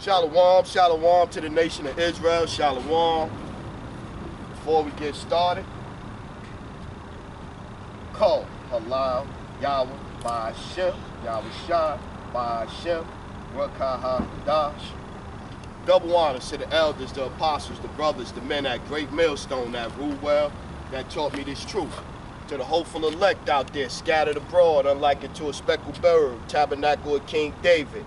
Shalom, shalom to the nation of Israel, shalom. Before we get started, call halal, Yahweh, Ba'ashem, Yahweh Shah, Ba'ashem, Rakahadash. Double honors to the elders, the apostles, the brothers, the men at Great Millstone that rule well, that taught me this truth. To the hopeful elect out there, scattered abroad, unlike it to a speckled bird, tabernacle of King David.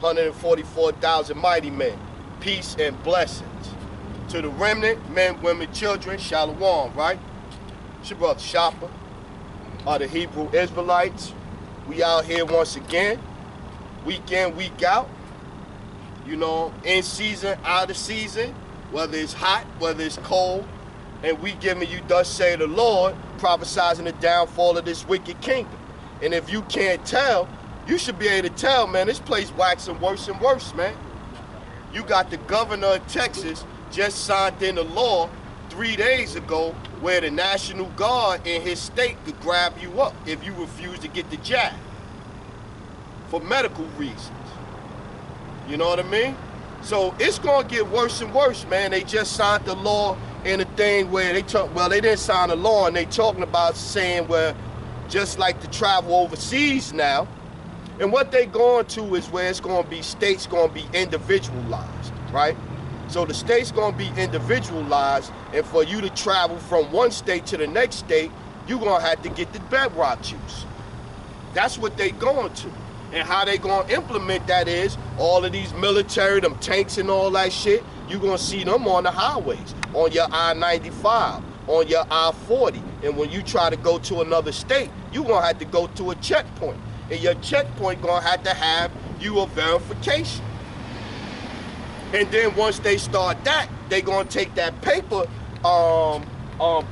144,000 mighty men, peace and blessings. To the remnant, men, women, children, shalom, right? It's your brother Shopper, are the Hebrew Israelites. We out here once again, week in, week out. You know, in season, out of season, whether it's hot, whether it's cold, and we giving you, thus say the Lord, prophesizing the downfall of this wicked kingdom. And if you can't tell, you should be able to tell, man, this place waxing worse and worse, man. You got the governor of Texas just signed in a law 3 days ago where the National Guard in his state could grab you up if you refuse to get the jab for medical reasons. You know what I mean? So it's gonna get worse and worse, man. They just signed the law in a thing where they talk, well, they didn't sign a law and they talking about saying, well, just like to travel overseas now. And what they going to is where it's going to be, states going to be individualized, right? So the state's going to be individualized, and for you to travel from one state to the next state, you're going to have to get the bedrock juice. That's what they going to. And how they going to implement that is all of these military, them tanks and all that shit, you're going to see them on the highways, on your I-95, on your I-40. And when you try to go to another state, you're going to have to go to a checkpoint. And your checkpoint gonna have you a verification. And then once they start that, they gonna take that paper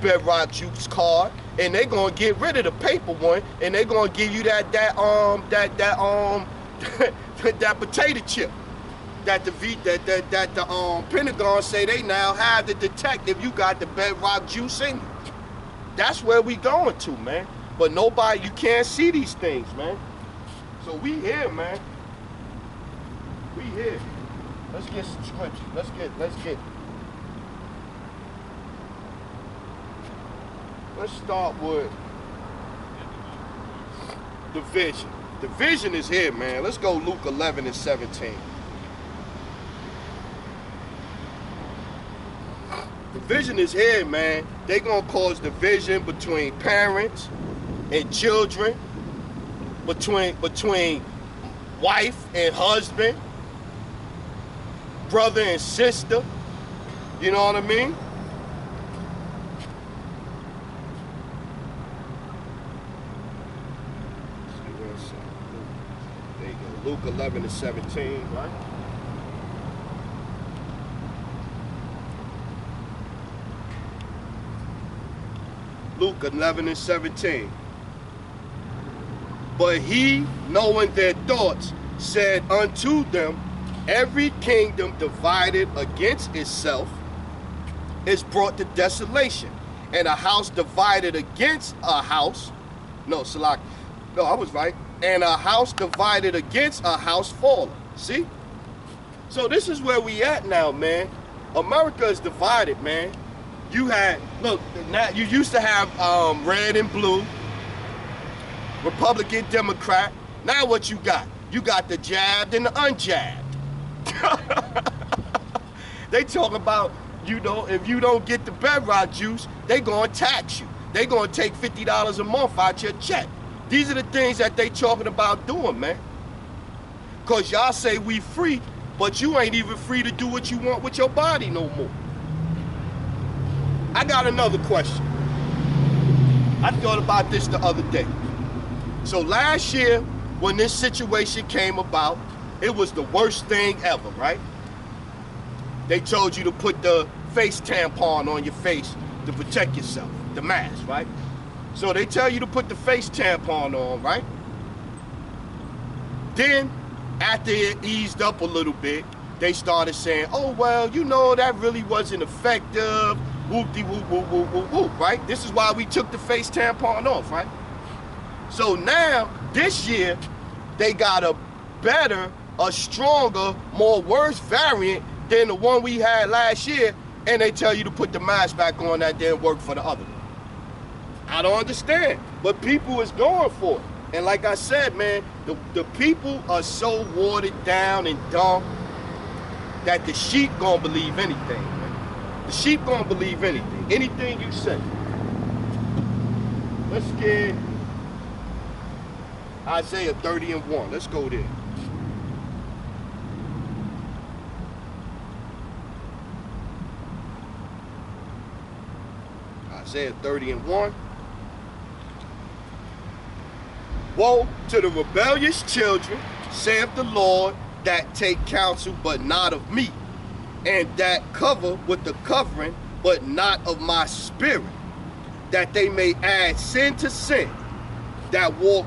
bedrock juice card, and they gonna get rid of the paper one, and they gonna give you that potato chip that the Pentagon say they now have to detect if you got the bedrock juice in you. That's where we going to, man. But nobody, you can't see these things, man. So we here, man. We here. Let's get some scripture. Let's start with the vision. The vision is here, man. Let's go Luke 11 and 17. The vision is here, man. They gonna cause division between parents and children, between wife and husband, brother and sister. You know what I mean? There you go. Luke 11 and 17, right? Luke 11 and 17. But he, knowing their thoughts, said unto them, every kingdom divided against itself is brought to desolation, and a house divided against a house, I was right, and a house divided against a house fallen. See? So this is where we at now, man. America is divided, man. You had, look, now you used to have red and blue, Republican, Democrat. Now what you got? You got the jabbed and the unjabbed. They talk about, you know, if you don't get the bedrock juice, they gonna tax you. They gonna take $50 a month out your check. These are the things that they talking about doing, man. Cause y'all say we free, but you ain't even free to do what you want with your body no more. I got another question. I thought about this the other day. So last year, when this situation came about, it was the worst thing ever, right? They told you to put the face tampon on your face to protect yourself, the mask, right? So they tell you to put the face tampon on, right? Then, after it eased up a little bit, they started saying, oh, well, you know, that really wasn't effective, whoop-de-whoop-whoop-whoop-whoop, right? This is why we took the face tampon off, right? So now, this year, they got a better a stronger, more worse variant than the one we had last year, and they tell you to put the mask back on that didn't work for the other one. I don't understand, but people is going for it. And like I said, man, the people are so watered down and dumb that the sheep gonna believe anything, man. The sheep gonna believe anything you say. Let's get Isaiah 30:1. Let's go there. Isaiah 30:1. Woe to the rebellious children, saith the Lord, that take counsel, but not of me, and that cover with the covering, but not of my spirit, that they may add sin to sin, that walk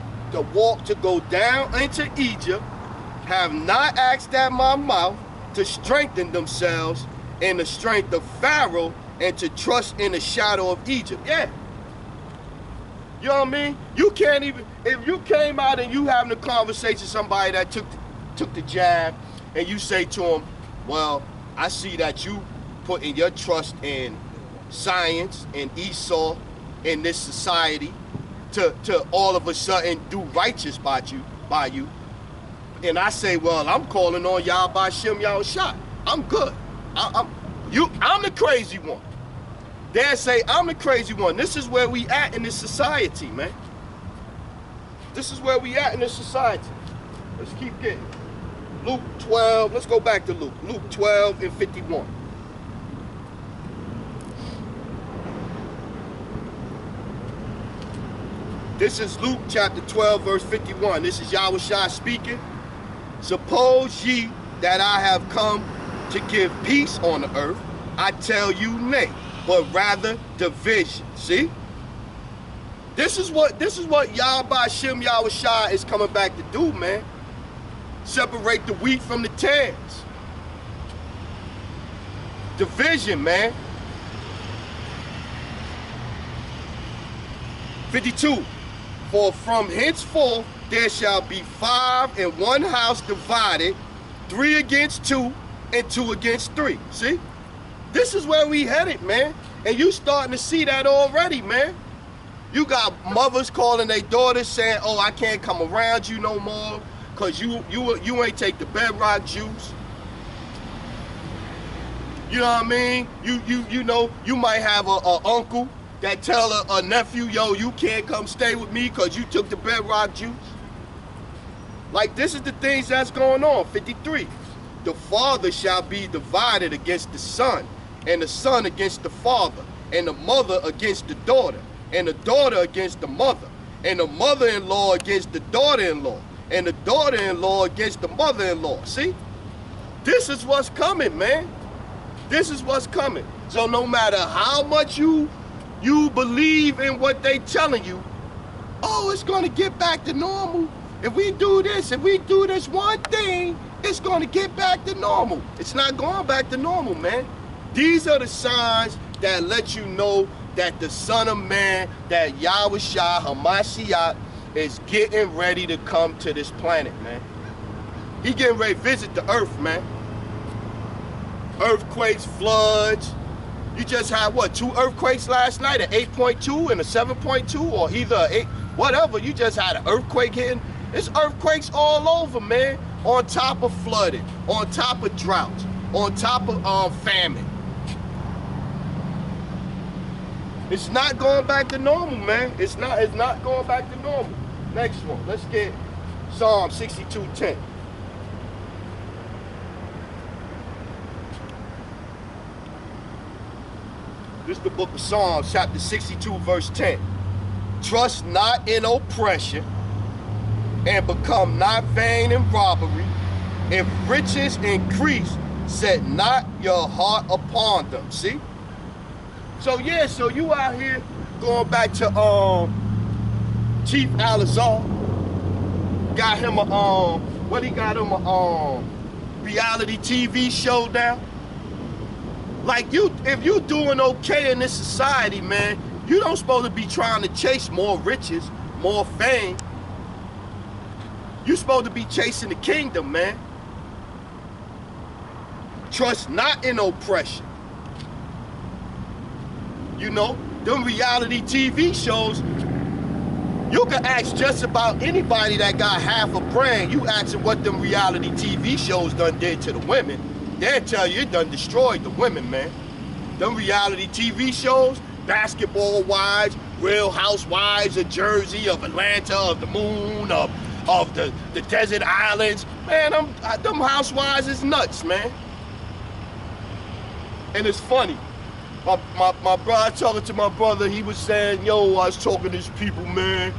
to go down into Egypt, have not asked at my mouth to strengthen themselves in the strength of Pharaoh, and to trust in the shadow of Egypt. Yeah. You know what I mean? You can't even, if you came out and you having a conversation with somebody that took the jab, and you say to them, well, I see that you putting your trust in science and Esau in this society to all of a sudden do righteous by you. And I say, well, I'm calling on Yahweh Shem Yahushua. I'm good. I'm the crazy one. They say, I'm the crazy one. This is where we at in this society, man. This is where we at in this society. Let's keep getting. Luke 12, let's go back to Luke. Luke 12:51. This is Luke chapter 12, verse 51. This is Yahushua speaking. Suppose ye that I have come to give peace on the earth, I tell you nay, but rather division. See? This is what Yahweh Shem Yahushua is coming back to do, man. Separate the wheat from the tares. Division, man. 52. For from henceforth there shall be 5 in one house divided, 3 against 2, and 2 against 3. See? This is where we headed, man. And you starting to see that already, man. You got mothers calling their daughters saying, oh, I can't come around you no more because you ain't take the bedrock juice. You know what I mean? You know, you might have a uncle that tell a nephew, yo, you can't come stay with me because you took the bedrock juice. Like, this is the things that's going on. 53. The father shall be divided against the son, and the son against the father, and the mother against the daughter, and the daughter against the mother, and the mother-in-law against the daughter-in-law, and the daughter-in-law against the mother-in-law. See? This is what's coming, man. This is what's coming. So no matter how much you believe in what they telling you, oh, it's gonna get back to normal. If we do this one thing, it's gonna get back to normal. It's not going back to normal, man. These are the signs that let you know that the Son of Man, that Yahushua HaMashiach, is getting ready to come to this planet, man. He getting ready to visit the earth, man. Earthquakes, floods. You just had, what, 2 earthquakes last night, an 8.2 and a 7.2, or either a 8, whatever. You just had an earthquake hitting. There's earthquakes all over, man. On top of flooding, on top of droughts, on top of famine. It's not going back to normal, man. It's not going back to normal. Next one, let's get Psalm 62:10. This is the book of Psalms, chapter 62, verse 10. Trust not in oppression, and become not vain in robbery. If riches increase, set not your heart upon them. See? So yeah, so you out here going back to Chief Alizar. Got him a reality TV show now. Like, if you doing okay in this society, man, you don't supposed to be trying to chase more riches, more fame. You supposed to be chasing the kingdom, man. Trust not in oppression. You know, them reality TV shows, you can ask just about anybody that got half a brain. You ask them what them reality TV shows done did to the women. They'll tell you it done destroyed the women, man. Them reality TV shows, Basketball Wives, Real Housewives of Jersey, of Atlanta, of the Moon, of the desert islands. Man, them housewives is nuts, man. And it's funny. My brother, talking to my brother, he was saying, yo, I was talking to these people, man,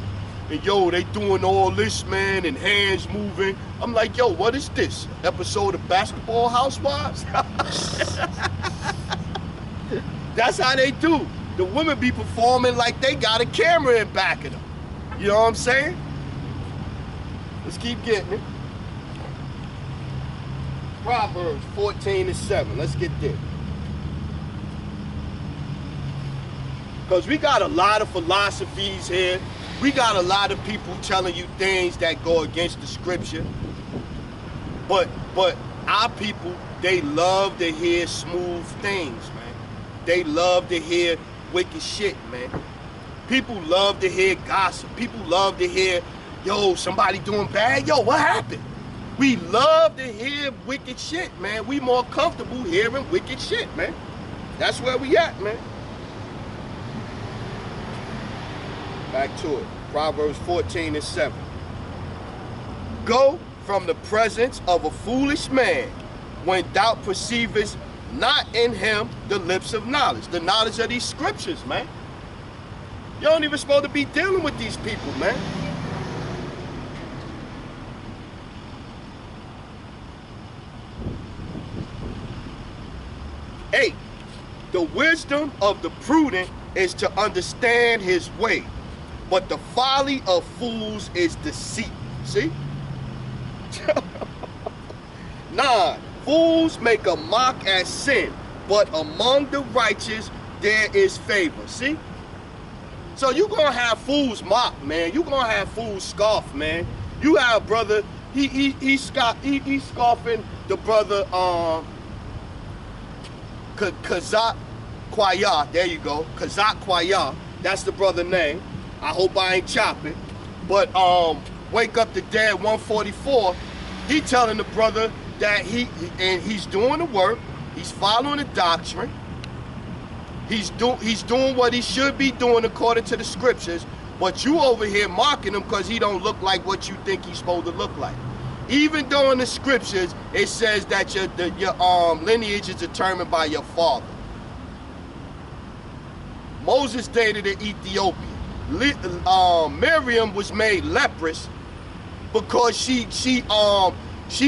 and yo, they doing all this, man, and hands moving. I'm like, yo, what is this? Episode of Basketball Housewives? That's how they do. The women be performing like they got a camera in back of them. You know what I'm saying? Let's keep getting it. Proverbs 14:7. Let's get there. Because we got a lot of philosophies here. We got a lot of people telling you things that go against the scripture. But our people, they love to hear smooth things, man. They love to hear wicked shit, man. People love to hear gossip. People love to hear, yo, somebody doing bad. Yo, what happened? We love to hear wicked shit, man. We more comfortable hearing wicked shit, man. That's where we at, man. Back to it. Proverbs 14:7. Go from the presence of a foolish man when thou perceivest not in him the lips of knowledge. The knowledge of these scriptures, man. You don't even supposed to be dealing with these people, man. Eight, the wisdom of the prudent is to understand his way, but the folly of fools is deceit. See? 9, fools make a mock at sin, but among the righteous there is favor. See? So you gonna have fools mock, man. You gonna have fools scoff, man. You have brother, he's scoffing the brother Kazak Kwaya. There you go, Kazak Kwaya. That's the brother name. I hope I ain't chopping. But Wake Up the Dead 144. He telling the brother that he's doing the work. He's following the doctrine. He's doing what he should be doing according to the scriptures, but you over here mocking him because he don't look like what you think he's supposed to look like. Even though in the scriptures it says that your lineage is determined by your father. Moses dated an Ethiopian. Miriam was made leprous because she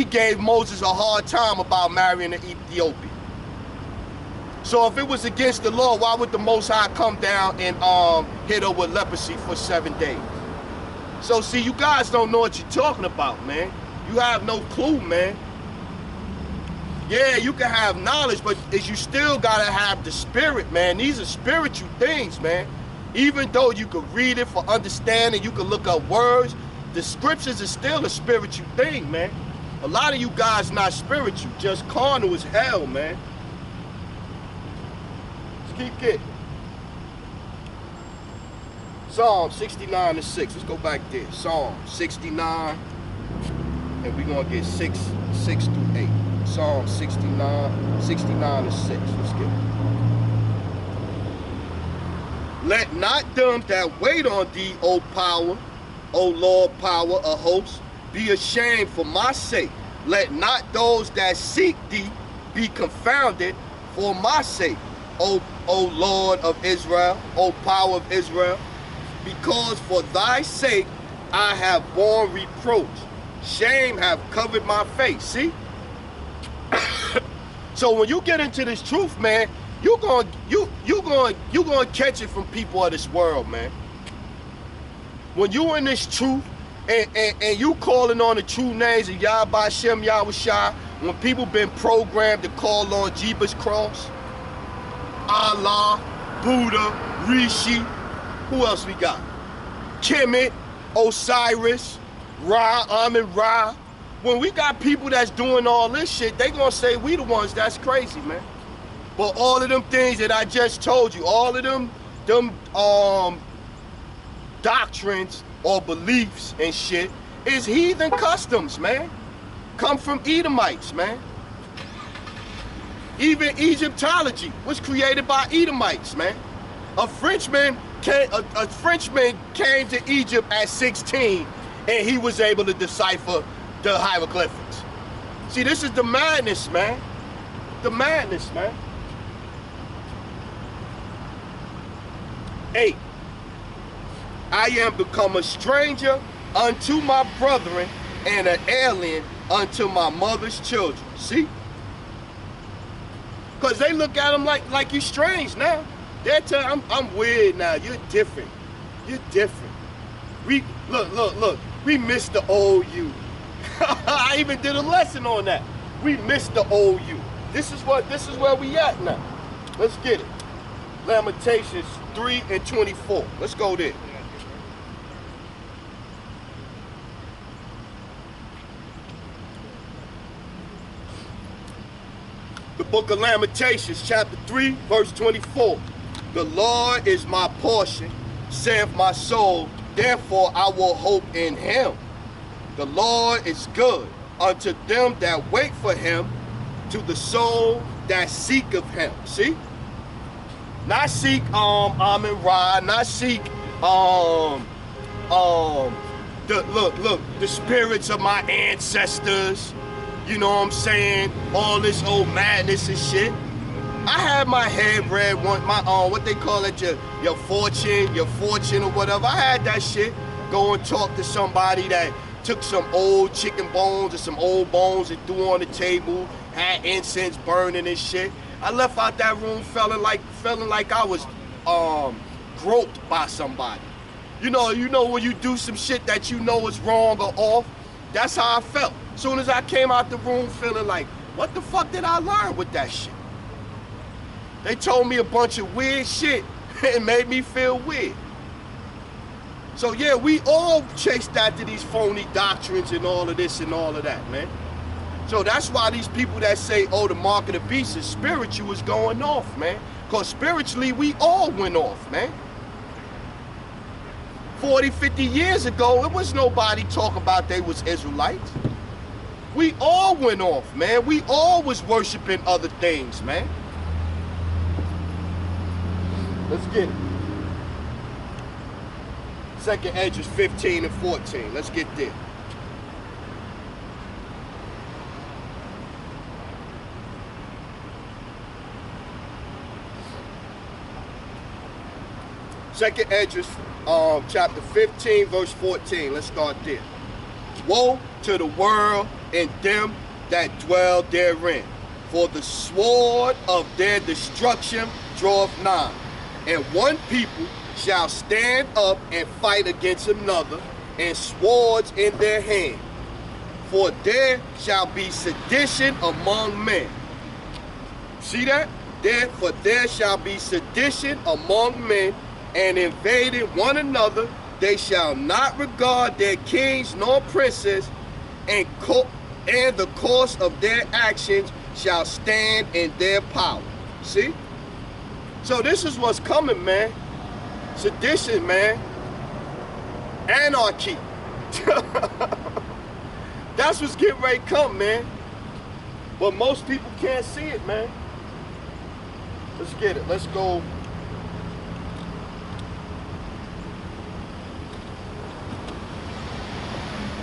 gave Moses a hard time about marrying an Ethiopian. So if it was against the law, why would the Most High come down and hit her with leprosy for 7 days? So see, you guys don't know what you're talking about, man. You have no clue, man. Yeah, you can have knowledge, but you still gotta have the spirit, man. These are spiritual things, man. Even though you can read it for understanding, you can look up words, the scriptures is still a spiritual thing, man. A lot of you guys not spiritual, just carnal as hell, man. Keep getting. Psalm 69:6. Let's go back there. Psalm 69, and we're gonna get 6 through 8. Psalm 69:6. Let's get it. Let not them that wait on thee, O power, O Lord, power of hosts, be ashamed for my sake. Let not those that seek thee be confounded for my sake. O Lord of Israel, O power of Israel, because for thy sake I have borne reproach. Shame have covered my face. See? So when you get into this truth, man, you gonna catch it from people of this world, man. When you in this truth and you calling on the true names of Yahweh Bashem, Yahweh Shai, when people been programmed to call on Jeebus cross, Allah, Buddha, Rishi, who else we got? Kemet, Osiris, Ra, Amun Ra. when we got people that's doing all this shit, they gonna say we the ones that's crazy, man. But all of them things that I just told you, all of them doctrines or beliefs and shit is heathen customs, man. Come from Edomites, man. Even Egyptology was created by Edomites, man. A Frenchman came to Egypt at 16 and he was able to decipher the hieroglyphics. See, this is the madness, man. The madness, man. 8. I am become a stranger unto my brethren and an alien unto my mother's children. See? Because they look at him like you strange now. They tell I'm weird now. You're different. You're different. Look. We miss the old you. I even did a lesson on that. We miss the old you. This is where we at now. Let's get it. Lamentations 3:24. Let's go there. The book of Lamentations, chapter 3, verse 24. The Lord is my portion, saith my soul, therefore I will hope in him. The Lord is good unto them that wait for him, to the soul that seeketh him. See? Not seek Amen Ra, not seek the spirits of my ancestors. You know what I'm saying? All this old madness and shit. I had my head read what they call it, your fortune or whatever. I had that shit. Go and talk to somebody that took some old chicken bones or some old bones and threw on the table, had incense burning and shit. I left out that room feeling like I was groped by somebody. You know when you do some shit that you know is wrong or off. That's how I felt. Soon as I came out the room feeling like, what the fuck did I learn with that shit? They told me a bunch of weird shit and made me feel weird. So yeah, we all chased after these phony doctrines and all of this and all of that, man. So that's why these people that say, oh, the mark of the beast is spiritual is going off, man. Because spiritually, we all went off, man. 40, 50 years ago, it was nobody talking about they was Israelites. We all went off, man. We all was worshiping other things, man. Let's get it. Second Edges 15 and 14. Let's get there. Second Edges, chapter 15, verse 14. Let's start there. Woe to the world and them that dwell therein, for the sword of their destruction draweth nigh, and one people shall stand up and fight against another, and swords in their hand. For there shall be sedition among men. See that? For there shall be sedition among men, and invading one another, they shall not regard their kings nor princes, and the course of their actions shall stand in their power. See? So this is what's coming, man. Sedition, man. Anarchy. That's what's getting ready to come, man. But most people can't see it, man. Let's get it. Let's go.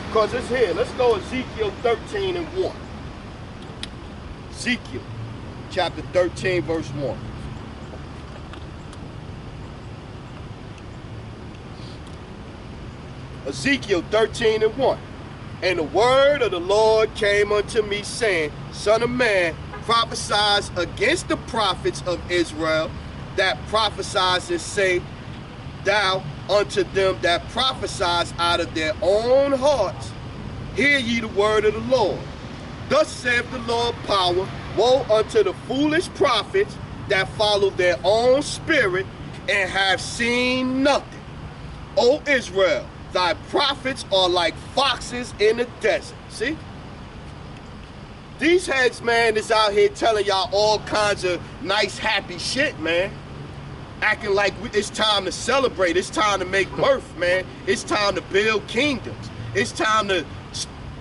Because it's here. Let's go Ezekiel 13 and 1. Ezekiel chapter 13, verse 1. Ezekiel 13 and 1. And the word of the Lord came unto me, saying, Son of man, prophesy against the prophets of Israel that prophesies and say, Thou unto them that prophesies out of their own hearts, hear ye the word of the Lord. Thus saith the Lord power, woe unto the foolish prophets that follow their own spirit and have seen nothing. O Israel, thy prophets are like foxes in the desert. See? These heads, man, is out here telling y'all all kinds of nice, happy shit, man. Acting like it's time to celebrate. It's time to make mirth, man. It's time to build kingdoms. It's time to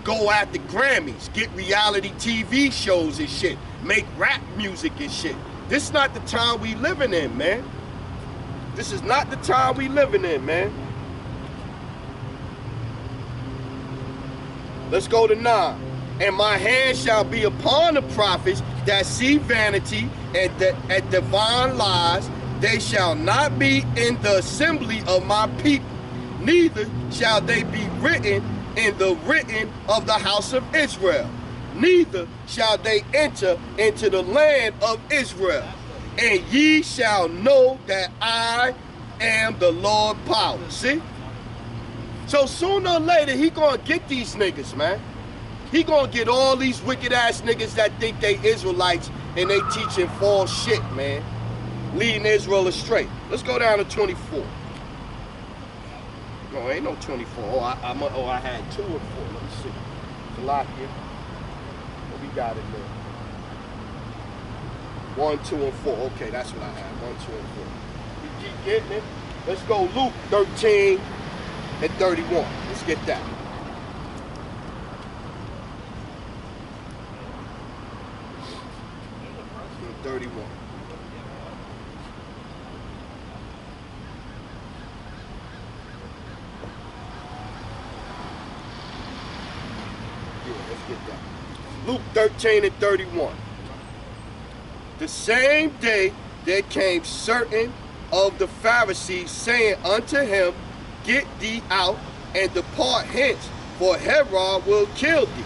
go after Grammys, get reality TV shows and shit, make rap music and shit. This is not the time we living in, man. This is not the time we living in, man. Let's go to 9. And my hand shall be upon the prophets that see vanity and divine lies. They shall not be in the assembly of my people, neither shall they be written in the written of the house of Israel. Neither shall they enter into the land of Israel. And ye shall know that I am the Lord power. See? So sooner or later, he gonna get these niggas, man. He gonna get all these wicked ass niggas that think they Israelites and they teaching false shit, man. Leading Israel astray. Let's go down to 24. No, ain't no 24. I had 2 and 4. Let me see. It's a lot here. What we got in there? 1, 2, and 4. Okay, that's what I had. 1, 2, and 4. We keep getting it. Let's go Luke 13 and 31. Let's get that. Luke 31. Luke 13 and 31. The same day there came certain of the Pharisees, saying unto him, Get thee out and depart hence, for Herod will kill thee.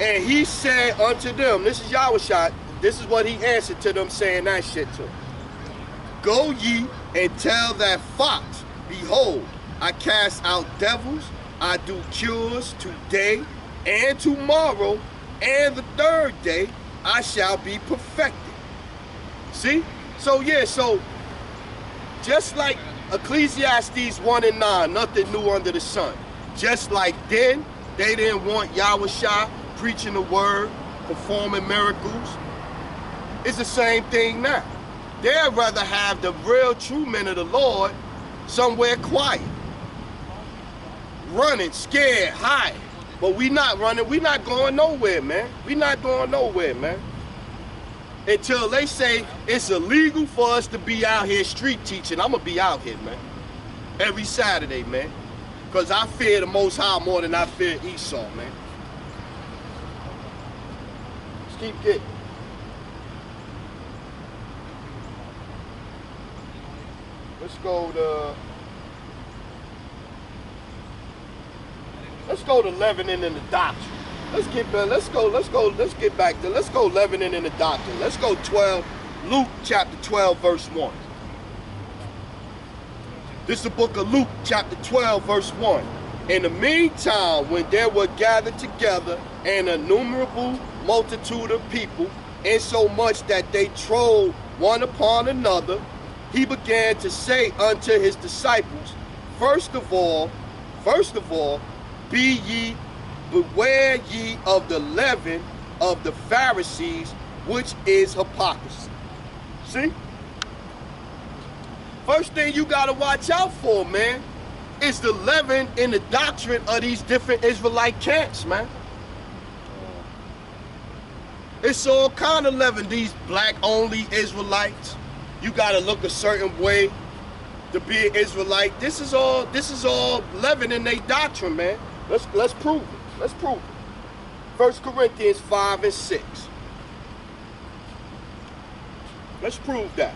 And he said unto them, this is Yahushua, this is what he answered to them, saying that shit to them. Go ye and tell that fox, Behold, I cast out devils, I do cures today and tomorrow, and the 3rd day I shall be perfected. See? So yeah, so just like Ecclesiastes 1 and 9, nothing new under the sun. Just like then, they didn't want Yahushua preaching the word, performing miracles. It's the same thing now. They'd rather have the real true men of the Lord somewhere quiet, running, scared, hiding. But we not running, we not going nowhere, man. We not going nowhere, man. Until they say it's illegal for us to be out here street teaching, I'm gonna be out here, man. Every Saturday, man. Because I fear the Most High more than I fear Esau, man. Let's keep getting. Let's go to leavening in the doctrine. Let's get go leavening in the doctrine. Let's go 12, Luke chapter 12, verse 1. This is the book of Luke chapter 12, verse 1. In the meantime, when there were gathered together an innumerable multitude of people, insomuch that they trode one upon another, he began to say unto his disciples, First of all, beware ye of the leaven of the Pharisees, which is hypocrisy. See? First thing you gotta watch out for, man, is the leaven in the doctrine of these different Israelite camps, man. It's all kind of leaven. These black-only Israelites, you gotta look a certain way to be an Israelite. This is all leaven in their doctrine, man. Let's prove it. Let's prove it. 1 Corinthians 5 and 6. Let's prove that.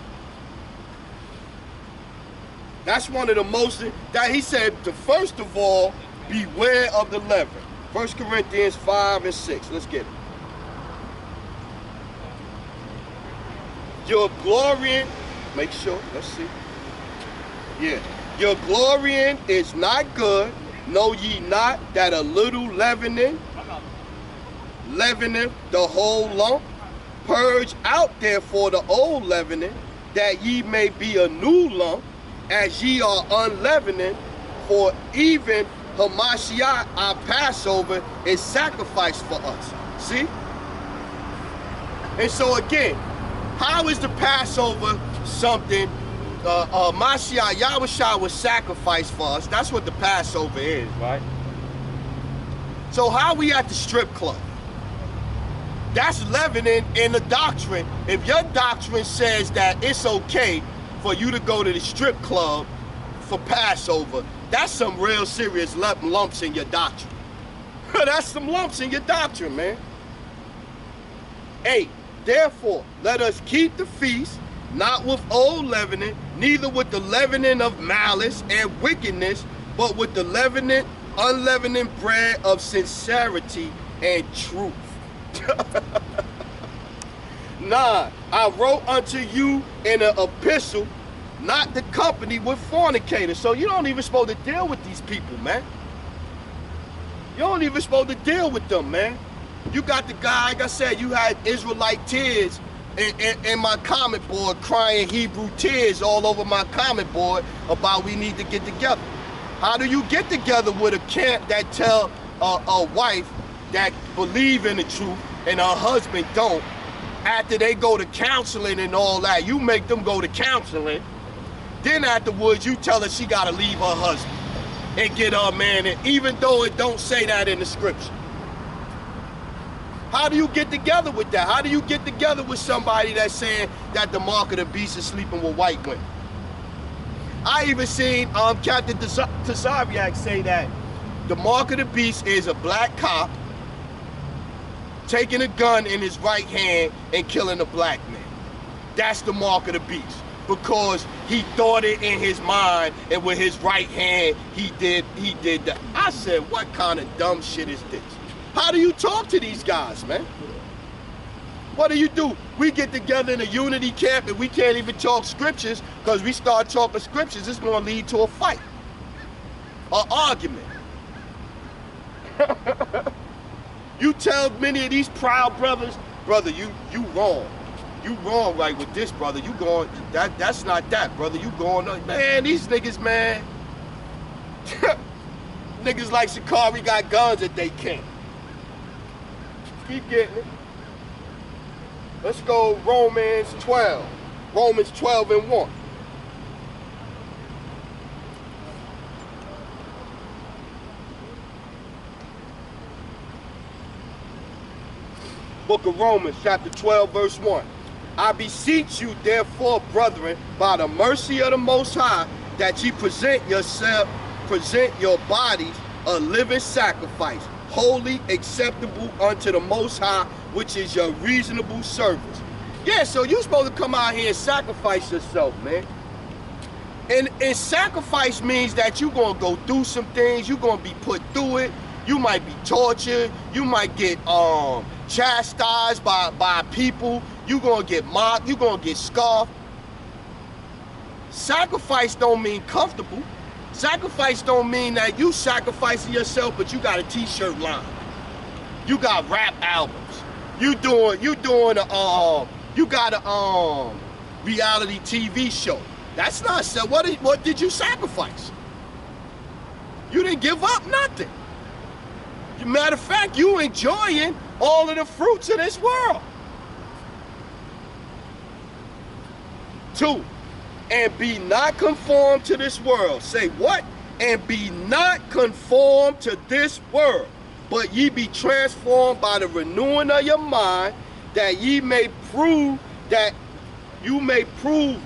That's one of the most, that he said, to first of all, beware of the leaven. 1 Corinthians 5 and 6. Let's get it. Your glorying, make sure, let's see. Yeah. Your glorying is not good. Know ye not that a little leaveneth the whole lump? Purge out therefore the old leavening, that ye may be a new lump, as ye are unleavened. For even Hamashiach, our Passover, is sacrificed for us. See? And so again, how is the Passover something Mashiach Yahushua was sacrificed for us? That's what the Passover is, right? So how are we at the strip club? That's leavening in the doctrine. If your doctrine says that it's okay for you to go to the strip club for Passover, that's some real serious lumps in your doctrine. That's some lumps in your doctrine, man. 8. Therefore, let us keep the feast, not with old leavening, neither with the leavening of malice and wickedness, but with the leavening, unleavened bread of sincerity and truth. 9. I wrote unto you in an epistle, not the company with fornicators. So you don't even supposed to deal with these people, man. You don't even supposed to deal with them, man. You got the guy, like I said, you had Israelite tears in my comment board, crying Hebrew tears all over my comment board about we need to get together. How do you get together with a camp that tell a wife that believe in the truth and her husband don't, after they go to counseling and all that? You make them go to counseling, then afterwards you tell her she gotta leave her husband and get her man, and even though it don't say that in the scripture. How do you get together with that? How do you get together with somebody that's saying that the mark of the beast is sleeping with white women? I even seen Captain Tasariak say that the mark of the beast is a black cop taking a gun in his right hand and killing a black man. That's the mark of the beast, because he thought it in his mind, and with his right hand he did that. I said, what kind of dumb shit is this? How do you talk to these guys, man? What do? We get together in a unity camp and we can't even talk scriptures, because we start talking scriptures, it's going to lead to a fight, an argument. You tell many of these proud brothers, brother, you wrong. You wrong right with this, brother. You going, that's not that, brother. You going, man, these niggas, man. Niggas like Shikari got guns at they camp. Keep getting it. Let's go Romans 12. Romans 12 and 1. Book of Romans, chapter 12, verse 1. I beseech you, therefore, brethren, by the mercy of the Most High, that ye present your bodies a living sacrifice, holy, acceptable unto the Most High, which is your reasonable service. Yeah, so you're supposed to come out here and sacrifice yourself, man. And sacrifice means that you're going to go through some things. You're going to be put through it. You might be tortured. You might get chastised by people. You're going to get mocked. You're going to get scoffed. Sacrifice don't mean comfortable. Sacrifice don't mean that you sacrificing yourself, but you got a t-shirt line. You got rap albums. You got a reality TV show. That's not so. What did you sacrifice? You didn't give up nothing. Matter of fact, you enjoying all of the fruits of this world. 2, and be not conformed to this world. Say what? And be not conformed to this world, but ye be transformed by the renewing of your mind, that ye may prove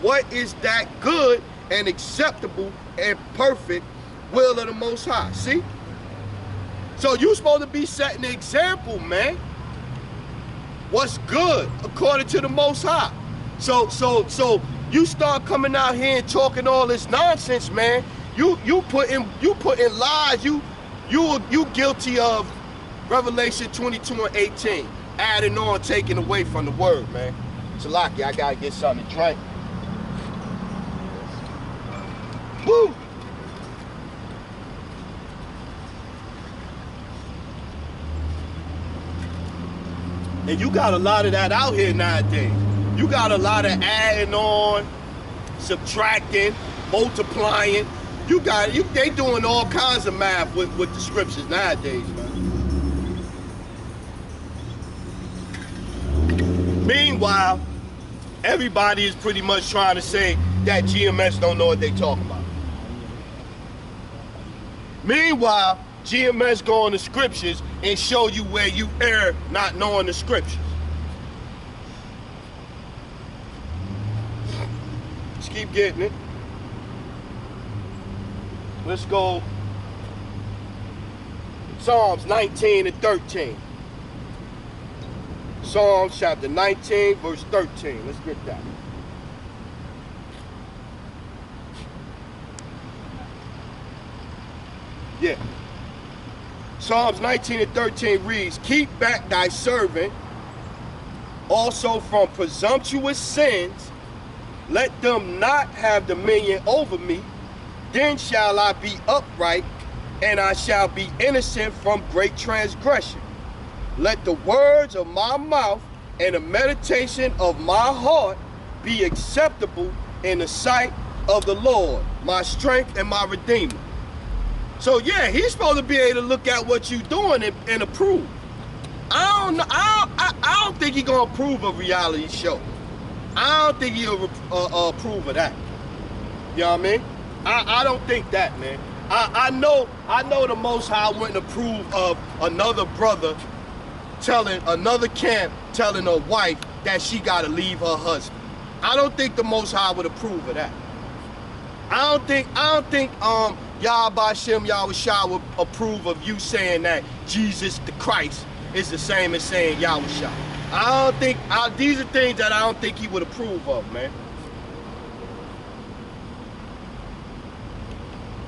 what is that good and acceptable and perfect will of the Most High. See? So you're supposed to be setting an example, man. What's good according to the Most High. So you start coming out here and talking all this nonsense, man. You putting lies. You guilty of Revelation 22 and 18, adding on, taking away from the word, man. Salaki, I gotta get something to drink. Woo! And you got a lot of that out here nowadays. You got a lot of adding on, subtracting, multiplying. They doing all kinds of math with the scriptures nowadays, man. Meanwhile, everybody is pretty much trying to say that GMS don't know what they talking about. Meanwhile, GMS go on the scriptures and show you where you err not knowing the scriptures. Let's keep getting it. Let's go Psalms 19 and 13. Psalms chapter 19, verse 13. Let's get that. Yeah. Psalms 19 and 13 reads, keep back thy servant also from presumptuous sins. Let them not have dominion over me. Then shall I be upright, and I shall be innocent from great transgression. Let the words of my mouth and the meditation of my heart be acceptable in the sight of the Lord, my strength and my redeemer. So yeah, he's supposed to be able to look at what you're doing and approve. I don't think he's gonna approve a reality show. I don't think he'll approve of that. You know what I mean? I don't think that, man. I know the Most High wouldn't approve of another brother telling another camp, telling a wife that she gotta leave her husband. I don't think the Most High would approve of that. I don't think Yahweh Shem Yahushua would approve of you saying that Jesus the Christ is the same as saying Yahushua. I don't think, these are things that I don't think he would approve of, man.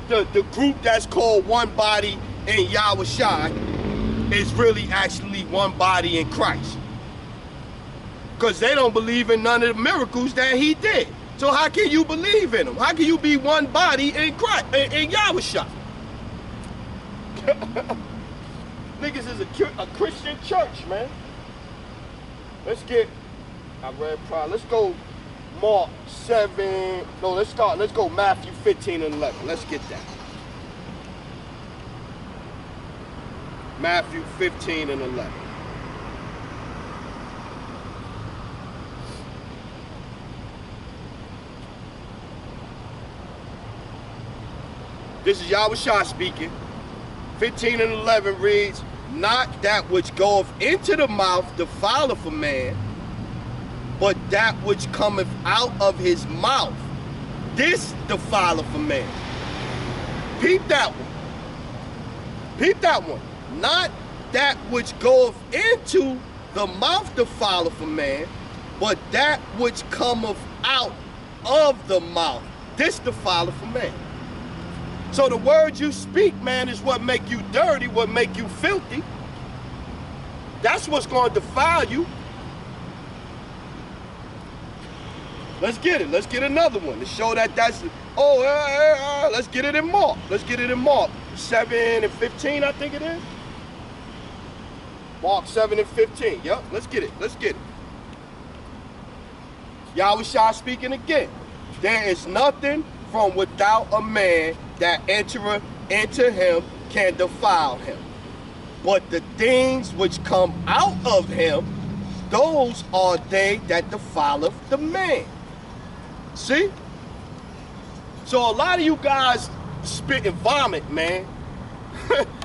The group that's called One Body in Yahushua is really actually one body in Christ. Because they don't believe in none of the miracles that he did. So how can you believe in him? How can you be one body in Christ, in Yahushua? Niggas is a Christian church, man. Let's go Mark 7, no, let's go Matthew 15 and 11. Let's get that. Matthew 15 and 11. This is Yahushua speaking. 15 and 11 reads, not that which goeth into the mouth defileth a man, but that which cometh out of his mouth, this defileth a man. Peep that one. Peep that one. Not that which goeth into the mouth defileth a man, but that which cometh out of the mouth, this defileth a man. So the words you speak, man, is what make you dirty, what make you filthy. That's what's going to defile you. Let's get it. Let's get another one to show that that's, let's get it in Mark. Let's get it in Mark 7 and 15, I think it is. Mark 7 and 15. Yep, let's get it. Let's get it. Yahushua speaking again. There is nothing from without a man that entereth into him can defile him. But the things which come out of him, those are they that defileth the man. See? So a lot of you guys spitting vomit, man.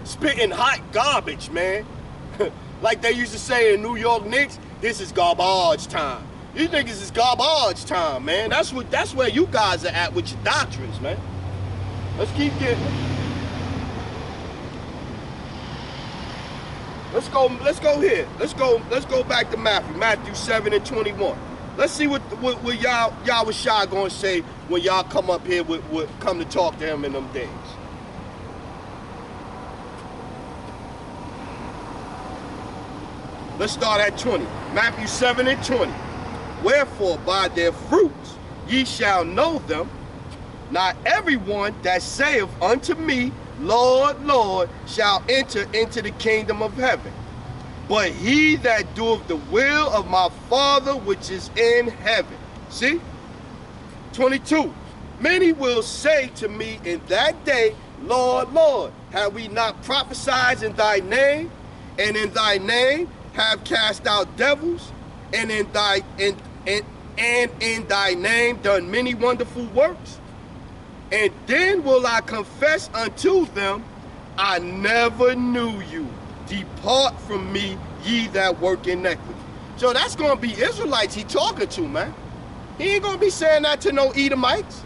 Spitting hot garbage, man. Like they used to say in New York Knicks, this is garbage time. You niggas is garbage time, man. That's where you guys are at with your doctrines, man. Let's keep getting it. Let's go here. Let's go back to Matthew 7 and 21. Let's see what y'all was shy gonna say when y'all come up here come to talk to him in them days. Let's start at 20. Matthew 7 and 20. Wherefore by their fruits ye shall know them. Not everyone that saith unto me, Lord, Lord, shall enter into the kingdom of heaven, but he that doeth the will of my Father which is in heaven. See? 22. Many will say to me in that day, Lord, Lord, have we not prophesied in thy name, and in thy name have cast out devils, and in thy name done many wonderful works? And then will I confess unto them, I never knew you. Depart from me, ye that work iniquity. So that's going to be Israelites he talking to, man. He ain't going to be saying that to no Edomites.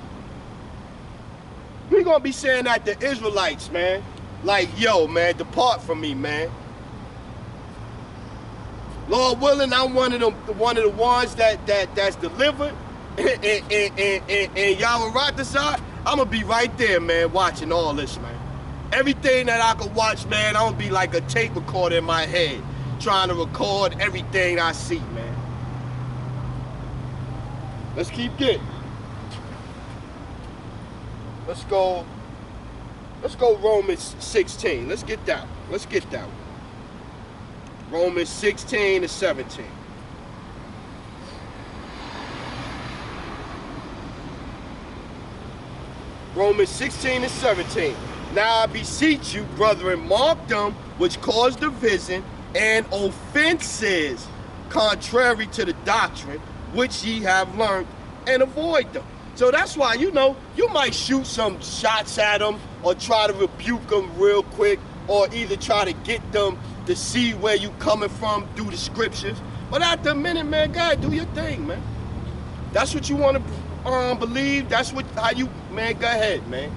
He going to be saying that to Israelites, man. Like, yo, man, depart from me, man. Lord willing, I'm one of the ones that's delivered. And Yahweh Ratazar, I'm going to be right there, man, watching all this, man. Everything that I could watch, man, I'm going to be like a tape recorder in my head, trying to record everything I see, man. Let's keep getting. Let's go Romans 16. Let's get that one. Let's get that one. Romans 16 to 17. Romans 16 and 17. Now I beseech you, brethren, mark them which cause division and offenses contrary to the doctrine which ye have learned, and avoid them. So that's why, you know, you might shoot some shots at them or try to rebuke them real quick, or either try to get them to see where you coming from through the scriptures. But at the minute, man, God, do your thing, man. That's what you want to believe. That's how you, man, go ahead, man.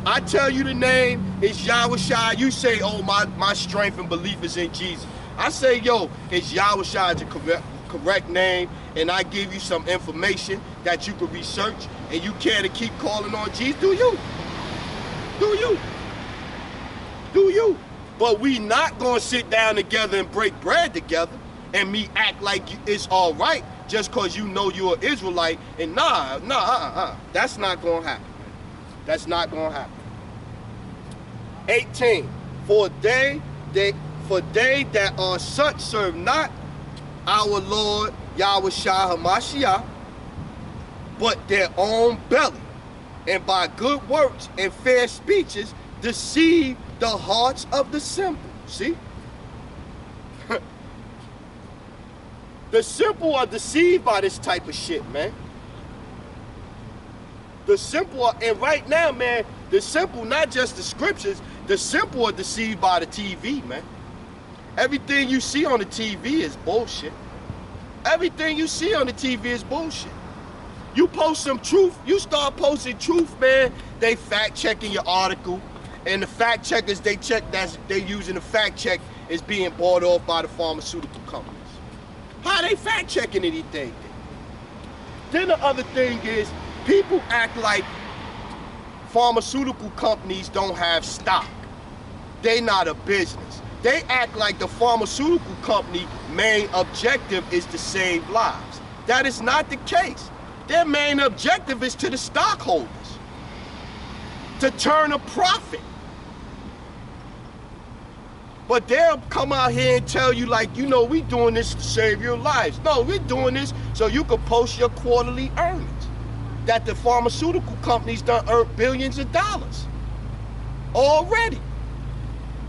I tell you the name is Yahweh Shai. You say, oh, my strength and belief is in Jesus. I say, yo, it's Yahweh Shai, the correct name, and I give you some information that you can research, and you care to keep calling on Jesus. Do you? Do you? Do you? But we not gonna sit down together and break bread together and me act like it's all right just cause you know you're an Israelite, and that's not gonna happen. That's not gonna happen. 18. For they that are such serve not our Lord Yahweh Shai HaMashiach, but their own belly, and by good works and fair speeches deceive the hearts of the simple. See? The simple are deceived by this type of shit, man. The simple are, and right now, man, the simple, not just the scriptures, the simple are deceived by the TV, man. Everything you see on the TV is bullshit. Everything you see on the TV is bullshit. You post some truth, you start posting truth, man, they fact checking your article, and the fact checkers they using the fact check is being bought off by the pharmaceutical companies. How they fact checking anything? Then the other thing is, people act like pharmaceutical companies don't have stock. They not a business. They act like the pharmaceutical company main objective is to save lives. That is not the case. Their main objective is to the stockholders, to turn a profit. But they'll come out here and tell you, like, you know, we doing this to save your lives. No, we're doing this so you can post your quarterly earnings. That the pharmaceutical companies done earned billions of dollars already.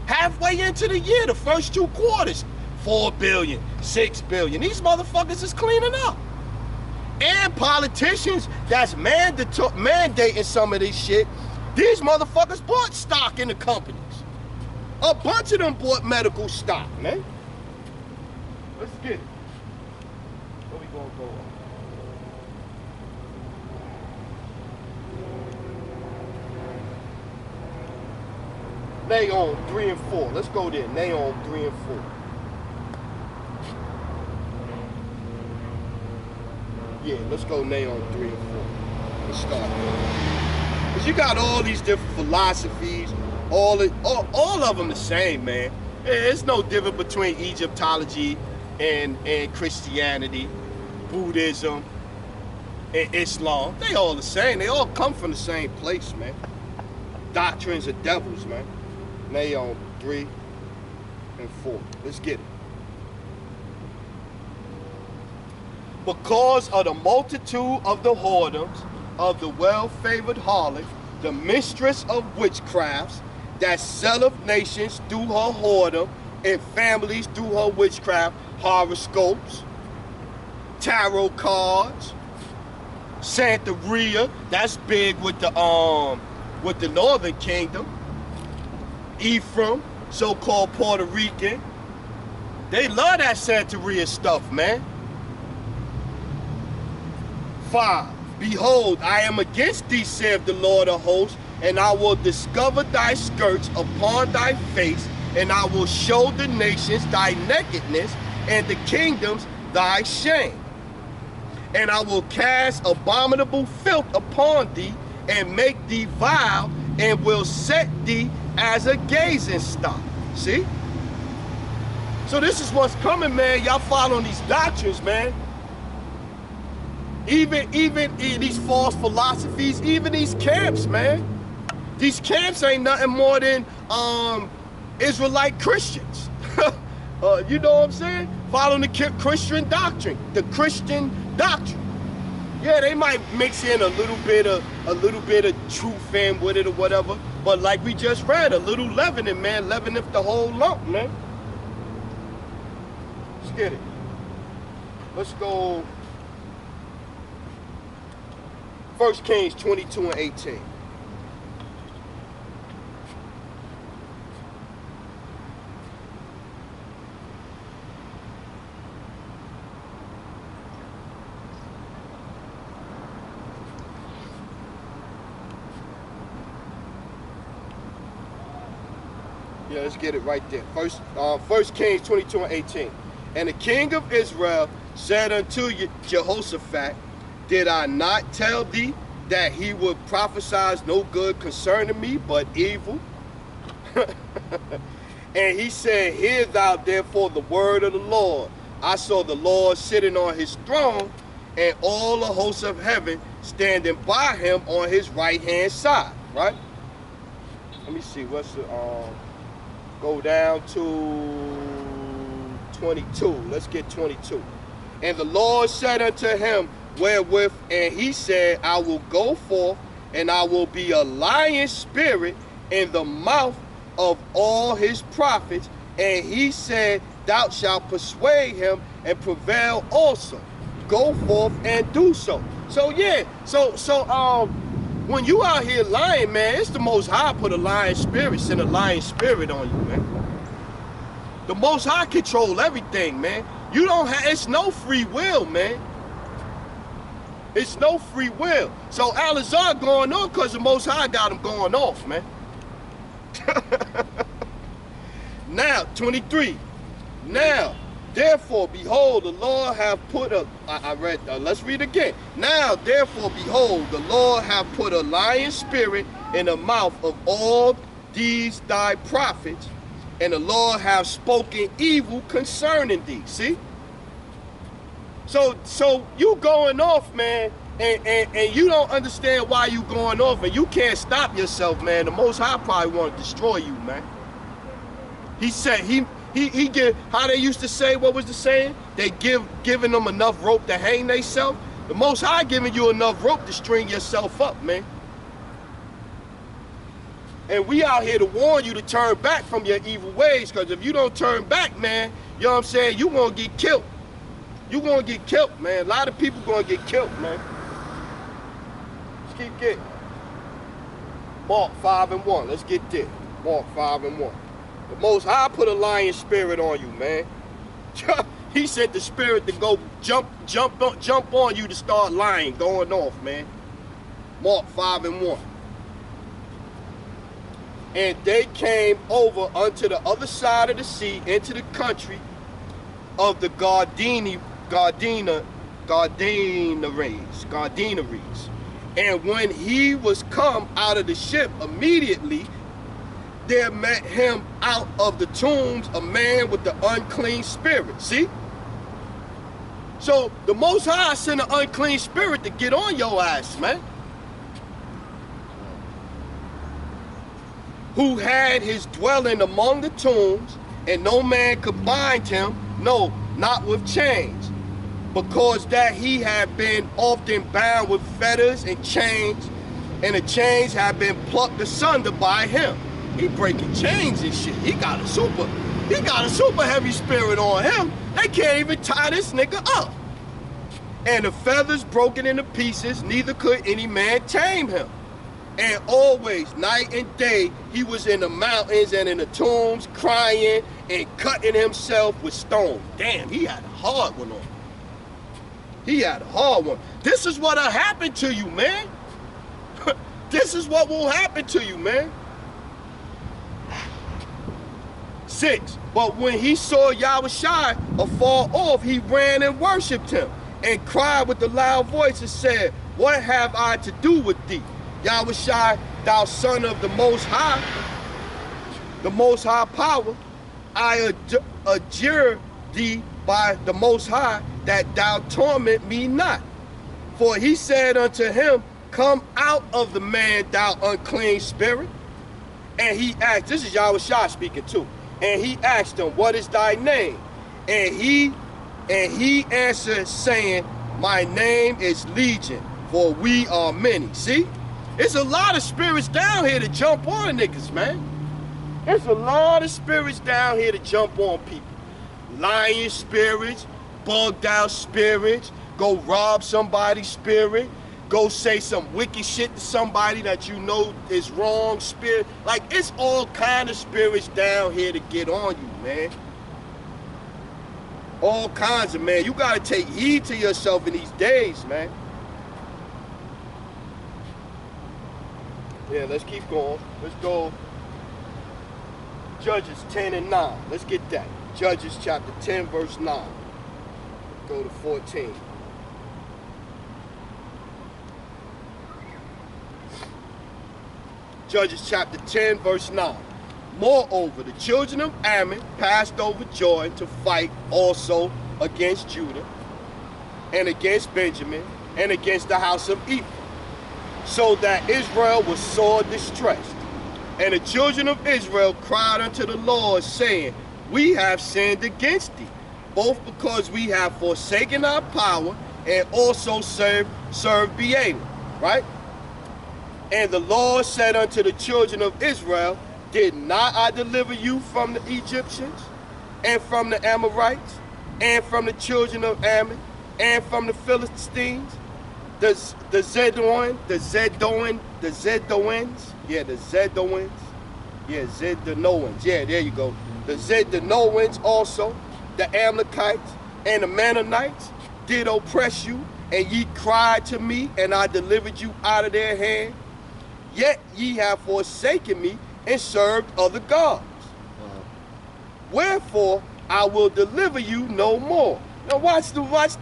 Halfway into the year, the first 2 quarters, 4 billion, 6 billion. These motherfuckers is cleaning up. And politicians that's mandating some of this shit, these motherfuckers bought stock in the companies. A bunch of them bought medical stock, man. Let's get it. Where we gonna go? Nahum 3 and 4. Let's go there. Nahum 3 and 4. Yeah, let's go Nahum 3 and 4. Let's start there. Because you got all these different philosophies, all of them the same, man. There's no difference between Egyptology and Christianity, Buddhism, and Islam. They all the same. They all come from the same place, man. Doctrines of devils, man. Nahum 3 and 4. Let's get it. Because of the multitude of the whoredoms of the well-favored harlot, the mistress of witchcrafts, that selleth nations through her whoredom, and families through her witchcraft horoscopes. tarot cards, Santeria, that's big with the Northern Kingdom. Ephraim, so-called Puerto Rican, they love that Santeria stuff, man. 5. Behold, I am against thee, saith the Lord of hosts, and I will discover thy skirts upon thy face, and I will show the nations thy nakedness, and the kingdoms thy shame. And I will cast abominable filth upon thee, and make thee vile, and will set thee as a gazing stock. See? So this is what's coming, man. Y'all following these doctrines, man. Even these false philosophies, even these camps, man. These camps ain't nothing more than Israelite Christians. You know what I'm saying? Following the Christian doctrine, the Christian doctrine. Yeah, they might mix in a little bit of truth in with it or whatever, but like we just read, a little leavening, man, leaveneth the whole lump, man. Let's get it. Let's go. 1 Kings 22 and 18. Yeah, let's get it right there. First Kings 22 and 18. And the king of Israel said unto Jehoshaphat, did I not tell thee that he would prophesy no good concerning me, but evil? And he said, hear thou therefore the word of the Lord. I saw the Lord sitting on his throne, and all the hosts of heaven standing by him on his right hand side. Right? Let me see, what's the go down to 22. Let's get 22. And the Lord said unto him, wherewith, and he said, I will go forth, and I will be a lion spirit in the mouth of all his prophets. And he said, thou shalt persuade him and prevail also. Go forth and do so. So yeah, so when you out here lying, man, it's the Most High put a lion spirit, send a lion spirit on you, man. The Most High control everything, man. You don't have, it's no free will, man. It's no free will. So Alizar going on because the Most High got him going off, man. Now, 23. Now, therefore, behold, the Lord hath put a, let's read again. Now, therefore, behold, the Lord hath put a lion spirit in the mouth of all these thy prophets, and the Lord hath spoken evil concerning thee. See? So you going off, man, and you don't understand why you going off, and you can't stop yourself, man. The Most High probably want to destroy you, man. He said he give, how they used to say, what was the saying? They giving them enough rope to hang themselves. The Most High giving you enough rope to string yourself up, man. And we out here to warn you to turn back from your evil ways, because if you don't turn back, man, you know what I'm saying, you gonna get killed. You gonna get killed, man. A lot of people gonna get killed, man. Let's keep getting. Mark 5 and 1. Let's get there. Mark 5 and 1. The Most High put a lion spirit on you, man. He sent the spirit to go jump on you to start lying, going off, man. Mark 5 and 1. And they came over unto the other side of the sea, into the country of the Gadarenes. And when he was come out of the ship, immediately there met him out of the tombs a man with the unclean spirit. See? So the Most High sent an unclean spirit to get on your ass, man. Who had his dwelling among the tombs, and no man could bind him, no, not with chains, because that he had been often bound with fetters and chains, and the chains had been plucked asunder by him. He breaking chains and shit. He got a super heavy spirit on him. They can't even tie this nigga up. And the feathers broken into pieces, neither could any man tame him. And always, night and day, he was in the mountains and in the tombs, crying and cutting himself with stones. Damn, he had a hard one on him. He had a hard one. This is what'll happen to you, man. This is what will happen to you, man. 6. But when he saw Yahushua afar off, he ran and worshipped him and cried with a loud voice and said, what have I to do with thee, Yahushua, thou son of the Most High power? I adjure thee by the Most High that thou torment me not. For he said unto him, come out of the man, thou unclean spirit. And he asked, this is Yahushua speaking too. And he asked him, what is thy name? And he answered, saying, my name is Legion, for we are many. See? It's a lot of spirits down here to jump on niggas, man. There's a lot of spirits down here to jump on people. Lying spirits, bugged out spirits, go rob somebody's spirit, go say some wicked shit to somebody that you know is wrong spirit. Like, it's all kind of spirits down here to get on you, man. All kinds of, man. You gotta take heed to yourself in these days, man. Yeah, let's keep going. Let's go. Judges 10 and 9. Let's get that. Judges chapter 10, verse 9. Go to 14. Judges chapter 10, verse 9. Moreover, the children of Ammon passed over Jordan to fight also against Judah and against Benjamin and against the house of Ephraim, so that Israel was sore distressed. And the children of Israel cried unto the Lord, saying, we have sinned against thee, both because we have forsaken our power and also served Baalim. Right? And the Lord said unto the children of Israel, did not I deliver you from the Egyptians, and from the Amorites, and from the children of Ammon, and from the Philistines, the Zedouins, yeah, there you go. The Zedouins also, the Amalekites, and the Mennonites did oppress you, and ye cried to me, and I delivered you out of their hand. Yet ye have forsaken me, and served other gods. Wherefore I will deliver you no more. Now watch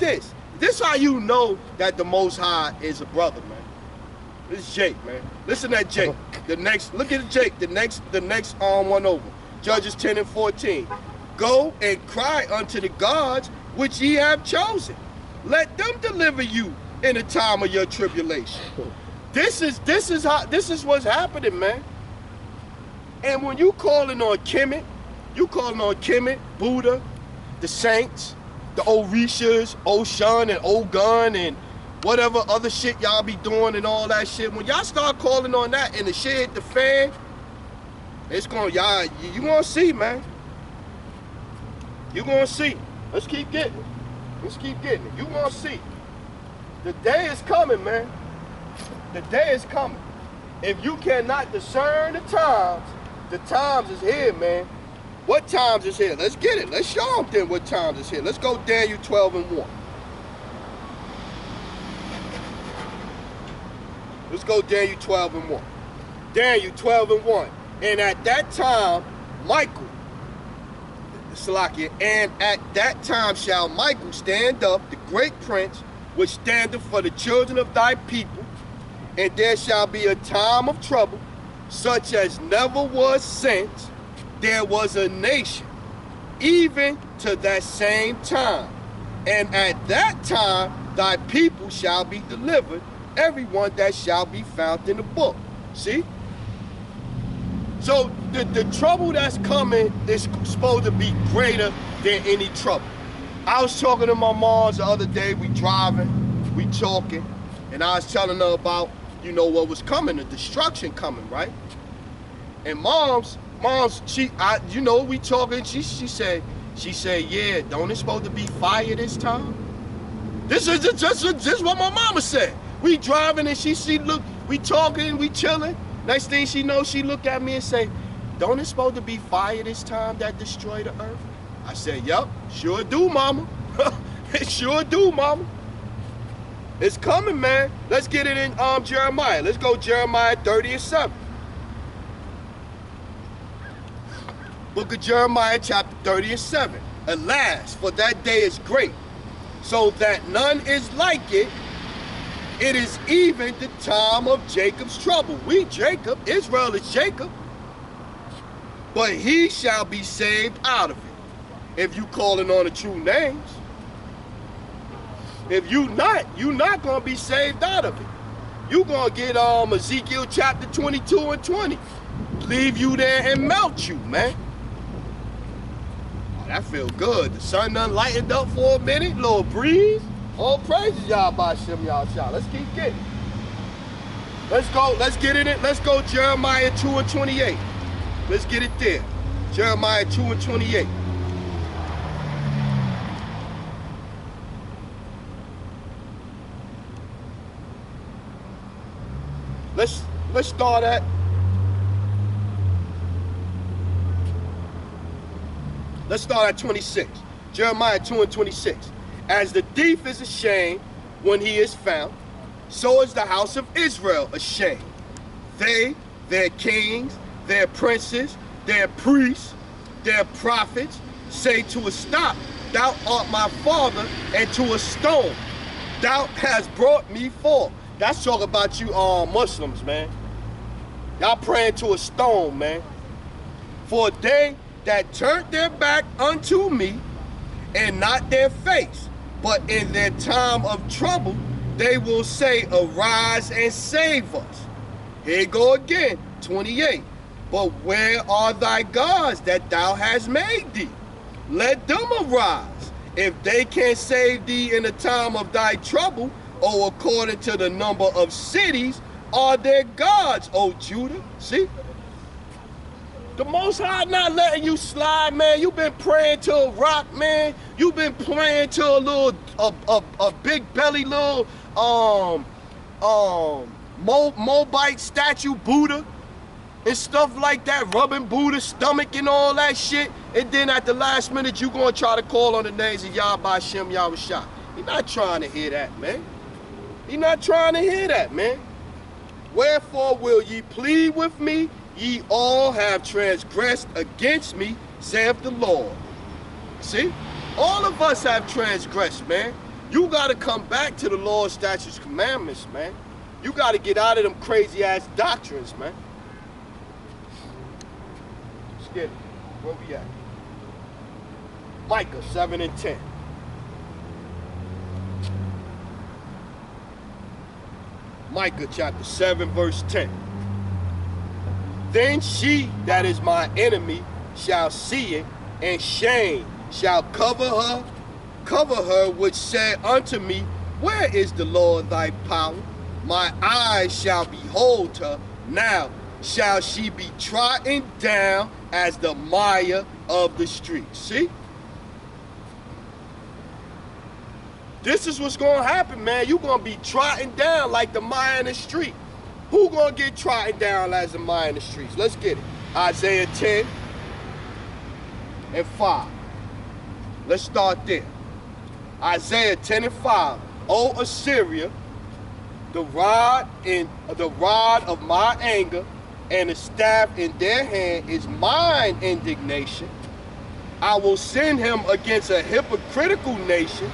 this. This how you know that the Most High is a brother, man. This is Jake, man. Listen to that Jake. Look at Jake. The next one over. Judges 10 and 14. Go and cry unto the gods which ye have chosen. Let them deliver you in the time of your tribulation. This is what's happening, man. And when you calling on Kemet, Buddha, the saints, the Orishas, Oshun and Ogun and whatever other shit y'all be doing and all that shit, when y'all start calling on that and the shit hit the fan, it's gonna, you gonna see, man. You gonna see. Let's keep getting it. You gonna see. The day is coming, man. The day is coming. If you cannot discern the times is here, man. What times is here? Let's get it. Let's show them then what times is here. Let's go Daniel 12 and 1. Let's go Daniel 12 and 1. Daniel 12 and 1. And at that time, Michael, Salakia, and at that time shall Michael stand up, the great prince, which standeth for the children of thy people, and there shall be a time of trouble, such as never was since there was a nation, even to that same time. And at that time thy people shall be delivered, everyone that shall be found in the book. See? So the trouble that's coming is supposed to be greater than any trouble. I was talking to my moms the other day, we driving, we talking, and I was telling her about, you know, what was coming, the destruction coming, right? And mom's, you know, we talking, she said, yeah, don't it supposed to be fire this time? This is just what my mama said. We driving and she look, we talking, we chilling. Next thing she knows, she look at me and say, don't it supposed to be fire this time that destroy the earth? I said, yup, sure do, mama. It sure do, mama. It's coming, man. Let's get it in Jeremiah. Let's go Jeremiah 30:7. Book of Jeremiah chapter 30:7. Alas, for that day is great, so that none is like it. It is even the time of Jacob's trouble. We Jacob, Israel is Jacob. But he shall be saved out of it. If you calling on the true names. If you not gonna be saved out of it. You gonna get Ezekiel chapter 22 and 20. Leave you there and melt you, man. Oh, that feel good. The sun done lightened up for a minute, little breeze. All praises, y'all, by Shem, y'all, shot. Let's keep getting. Let's go, let's get it in. Let's go Jeremiah 2 and 28. Let's get it there. Jeremiah 2 and 28. Let's start at Let's start at 26. Jeremiah 2 and 26. As the thief is ashamed when he is found, so is the house of Israel ashamed. They, their kings, their princes, their priests, their prophets, say to a stop, thou art my father, and to a stone, thou hast brought me forth. That's talking about you Muslims, man. Y'all praying to a stone, man. For they that turned their back unto me, and not their face, but in their time of trouble, they will say, arise and save us. Here you go again, 28. But where are thy gods that thou hast made thee? Let them arise. If they can save thee in the time of thy trouble, or according to the number of cities, are their gods, O Judah. See? The Most High not letting you slide, man. You've been praying to a rock, man. You've been praying to a little, a big belly little, Moabite statue, Buddha, and stuff like that, rubbing Buddha's stomach and all that shit. And then at the last minute, you gonna try to call on the names of Yah by Shem Yahushua. He not trying to hear that, man. He not trying to hear that, man. Wherefore will ye plead with me? Ye all have transgressed against me, saith the Lord. See? All of us have transgressed, man. You got to come back to the Lord's statutes, commandments, man. You got to get out of them crazy-ass doctrines, man. Let's get it. Where we at? Micah 7 and 10. Micah chapter 7, verse 10. Then she that is my enemy shall see it, and shame shall cover her which said unto me, where is the Lord thy power? My eyes shall behold her. Now shall she be trodden down as the mire of the streets. See? This is what's going to happen, man. You're going to be trodden down like the mire in the street. Who going to get trodden down as the mire in the streets? Let's get it. Isaiah 10 and 5. Let's start there. Isaiah 10 and 5. O Assyria, the rod of my anger and the staff in their hand is mine indignation. I will send him against a hypocritical nation,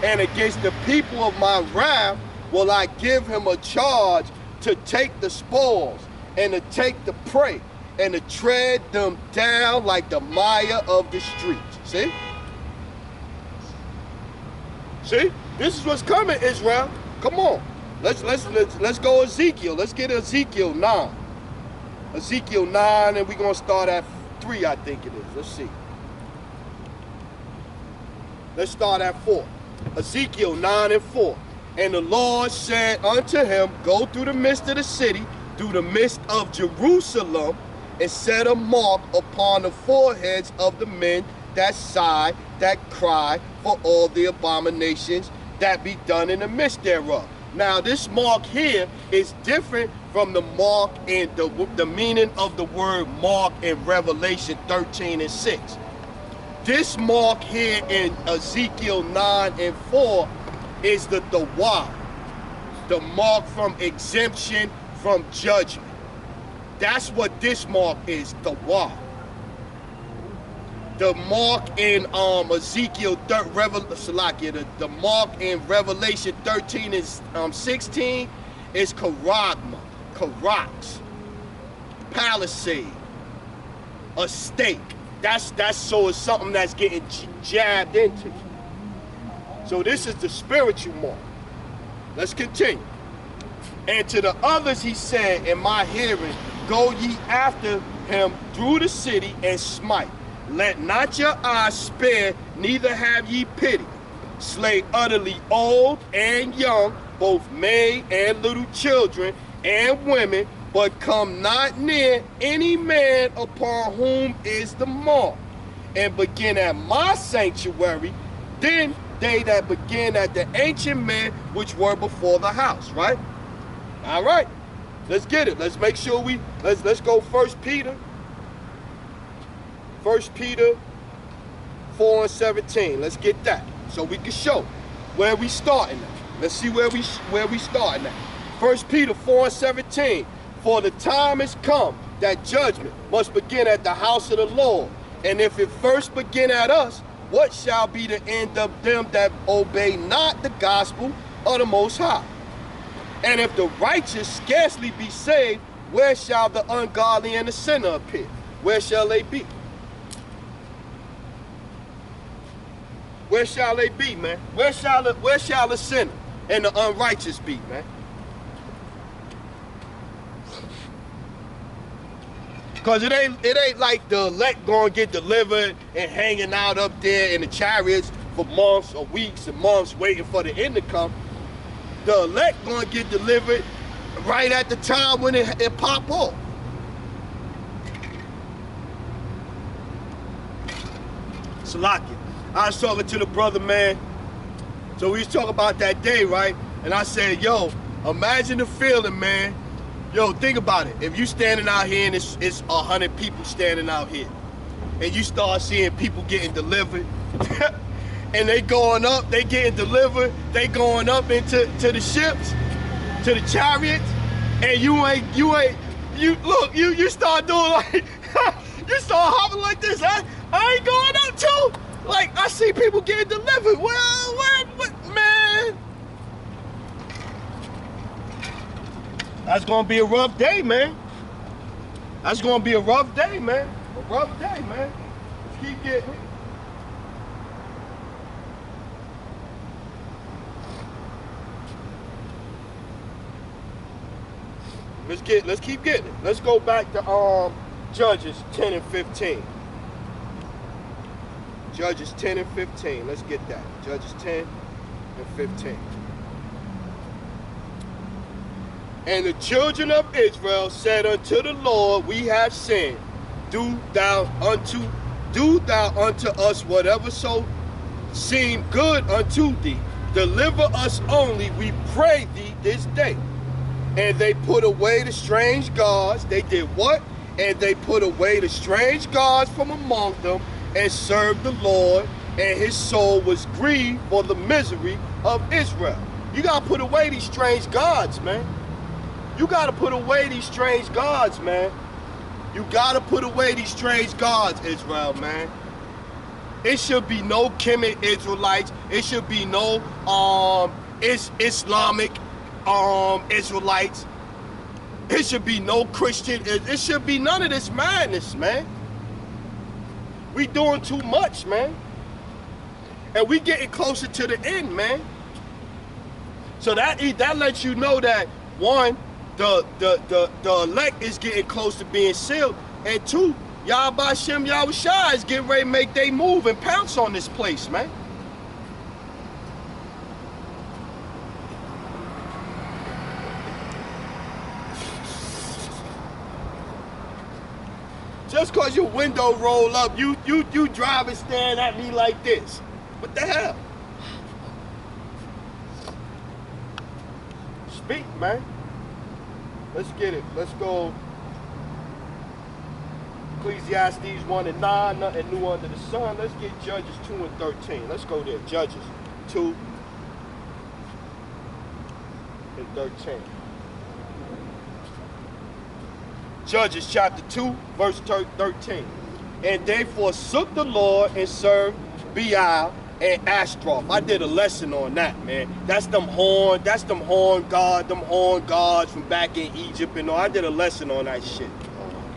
and against the people of my wrath will I give him a charge to take the spoils and to take the prey and to tread them down like the mire of the streets. See? See? This is what's coming, Israel. Come on. Let's go Ezekiel. Let's get Ezekiel 9. Ezekiel 9, and we're going to start at 3, I think it is. Let's see. Let's start at 4. Ezekiel 9 and 4. And the Lord said unto him, go through the midst of the city, through the midst of Jerusalem, and set a mark upon the foreheads of the men that sigh, that cry for all the abominations that be done in the midst thereof. Now this mark here is different from the mark in the meaning of the word mark in Revelation 13 and 6. This mark here in Ezekiel 9 and 4 is the dawah, the mark from exemption from judgment. That's what this mark is, dawah. The mark in Ezekiel, the mark in Revelation 13 and 16 is karagma, karax, palisade, a stake. That's so it's something that's getting jabbed into. So this is the spiritual mark. Let's continue. And to the others he said, in my hearing, go ye after him through the city and smite. Let not your eyes spare, neither have ye pity. Slay utterly old and young, both maid and little children and women, but come not near any man upon whom is the mark. And begin at my sanctuary, then they that begin at the ancient men which were before the house. Right? All right. Let's get it. Let's make sure let's go 1 Peter. 1 Peter 4 and 17. Let's get that so we can show where we starting at. Let's see where we starting at. 1 Peter 4 and 17. For the time is come that judgment must begin at the house of the Lord. And if it first begin at us, what shall be the end of them that obey not the gospel of the Most High? And if the righteous scarcely be saved, where shall the ungodly and the sinner appear? Where shall they be? Where shall they be, man? Where shall the sinner and the unrighteous be, man? Because it ain't like the elect gonna get delivered and hanging out up there in the chariots for months or weeks and months waiting for the end to come. The elect gonna get delivered right at the time when it pop off. Salakia. I was talking to the brother, man. So we was talking about that day, right? And I said, yo, imagine the feeling, man. Yo, think about it. If you standing out here and it's 100 people standing out here, and you start seeing people getting delivered, and they going up, they getting delivered, they going up into the ships, to the chariots, and you start doing like, you start hopping like this. I ain't going up too. Like, I see people getting delivered. Well, what, man? That's gonna be a rough day, man. That's gonna be a rough day, man. A rough day, man. Let's keep getting it. Let's keep getting it. Let's go back to Judges 10 and 15. Judges 10 and 15. Let's get that. Judges 10 and 15. And the children of Israel said unto the Lord, we have sinned. Do thou unto us whatever so seem good unto thee. Deliver us only, we pray thee, this day. And they put away the strange gods. They did what? And they put away the strange gods from among them and served the Lord, and his soul was grieved for the misery of Israel. You got to put away these strange gods, man. You got to put away these strange gods, man. You got to put away these strange gods, Israel, man. It should be no Kemet Israelites. It should be no Islamic Israelites. It should be no Christian. It should be none of this madness, man. We doing too much, man. And we getting closer to the end, man. So that lets you know that, one, the elect is getting close to being sealed, and two, Yahweh Shem Yahushua is getting ready to make they move and pounce on this place, man. Just cause your window roll up, you drive and stand at me like this. What the hell? speak, man. Let's get it. Let's go. Ecclesiastes 1 and 9, nothing new under the sun. Let's get Judges 2 and 13. Let's go there. Judges 2 and 13. Judges chapter 2, verse 13. And they forsook the Lord and served Baal and Ashtaroth. I did a lesson on that, man. That's them horn gods from back in Egypt and all. I did a lesson on that shit.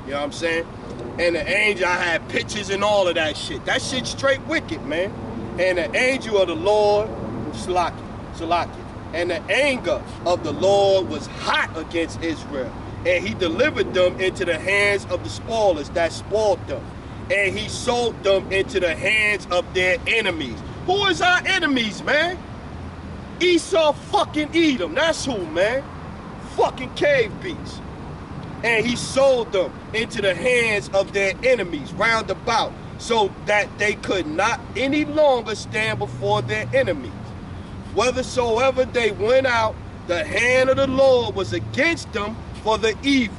You know what I'm saying? And the angel, I had pictures and all of that shit. That shit's straight wicked, man. And the angel of the Lord, Salaki. And the anger of the Lord was hot against Israel. And he delivered them into the hands of the spoilers that spoiled them. And he sold them into the hands of their enemies. Who is our enemies, man? Esau fucking Edom. That's who, man. Fucking cave beasts. And he sold them into the hands of their enemies round about, so that they could not any longer stand before their enemies. Whithersoever they went out, the hand of the Lord was against them for the evil,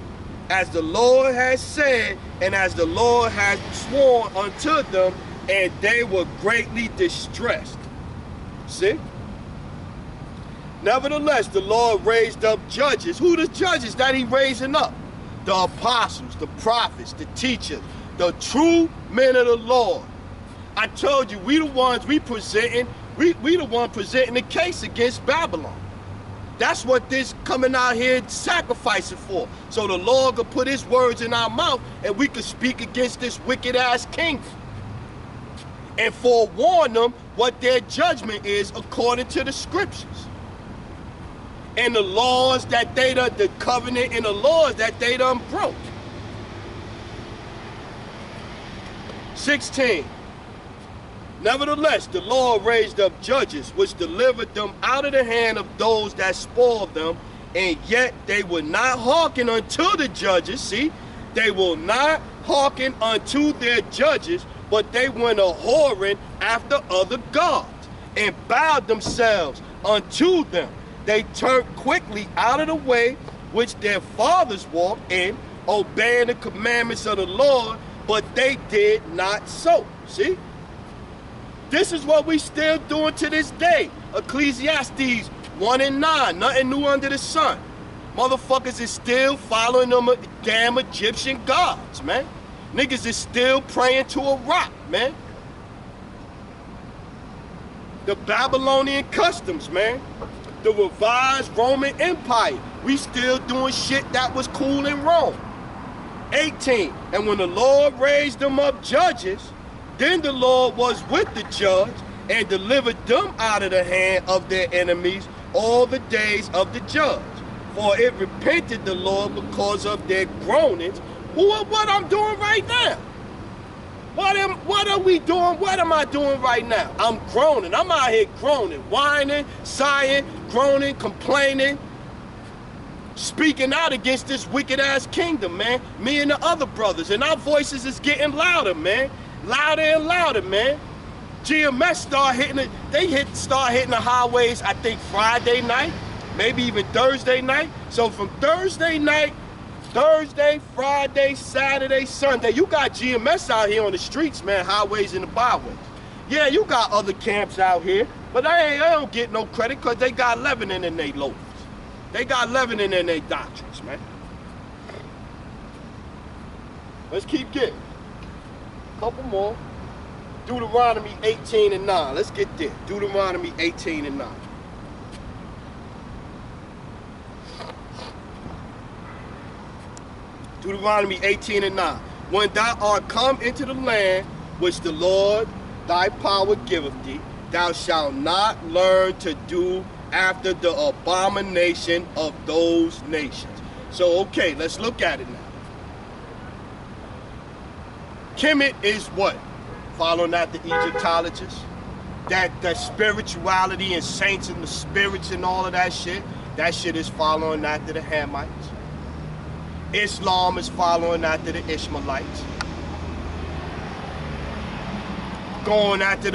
as the Lord has said, and as the Lord has sworn unto them, and they were greatly distressed. See? Nevertheless, the Lord raised up judges. Who the judges that he raising up? The apostles, the prophets, the teachers, the true men of the Lord. I told you, we the ones we the one presenting the case against Babylon. That's what this coming out here sacrificing for. So the Lord could put his words in our mouth and we could speak against this wicked ass kingdom. And forewarn them what their judgment is according to the scriptures. And the laws that they done, the covenant and the laws that they done broke. 16. Nevertheless, the Lord raised up judges, which delivered them out of the hand of those that spoiled them, and yet they would not hearken unto the judges. See, they will not hearken unto their judges, but they went a-whoring after other gods, and bowed themselves unto them. They turned quickly out of the way which their fathers walked in, obeying the commandments of the Lord, but they did not so. See? This is what we still doing to this day. Ecclesiastes 1 and 9, nothing new under the sun. Motherfuckers is still following them damn Egyptian gods, man. Niggas is still praying to a rock, man. The Babylonian customs, man. The revised Roman Empire. We still doing shit that was cool in Rome. 18. And when the Lord raised them up judges, then the Lord was with the judge and delivered them out of the hand of their enemies all the days of the judge. For it repented the Lord because of their groanings. What I'm doing right now? What are we doing? What am I doing right now? I'm groaning. I'm out here groaning, whining, sighing, groaning, complaining, speaking out against this wicked ass kingdom, man. Me and the other brothers, and our voices is getting louder, man. Louder and louder, man. GMS start hitting it. Start hitting the highways, I think Friday night, maybe even Thursday night. So from Thursday night, Thursday, Friday, Saturday, Sunday, you got GMS out here on the streets, man, highways and the byways. Yeah, you got other camps out here, but they don't get no credit because they got leavening in their loaves. They got leavening in their doctrines, man. Let's keep getting. Couple more. Deuteronomy 18 and 9. Let's get there. Deuteronomy 18 and 9. Deuteronomy 18 and 9. When thou art come into the land which the Lord thy power giveth thee, thou shalt not learn to do after the abomination of those nations. So, okay, let's look at it now. Kemet is what? Following after Egyptologists. That spirituality and saints and the spirits and all of that shit is following after the Hamites. Islam is following after the Ishmaelites. Going after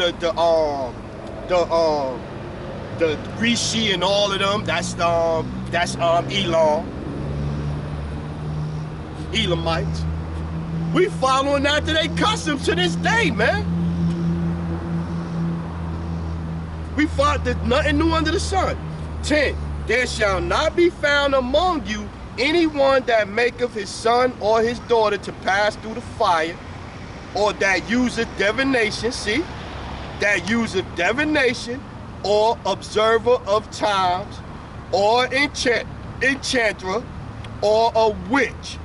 the Rishi and all of them. That's Elam. Elamites. We following after they customs to this day, man. We fought there's nothing new under the sun. 10. There shall not be found among you anyone that maketh his son or his daughter to pass through the fire, or that useth divination, see? That useth divination, or observer of times, or enchanter, or a witch,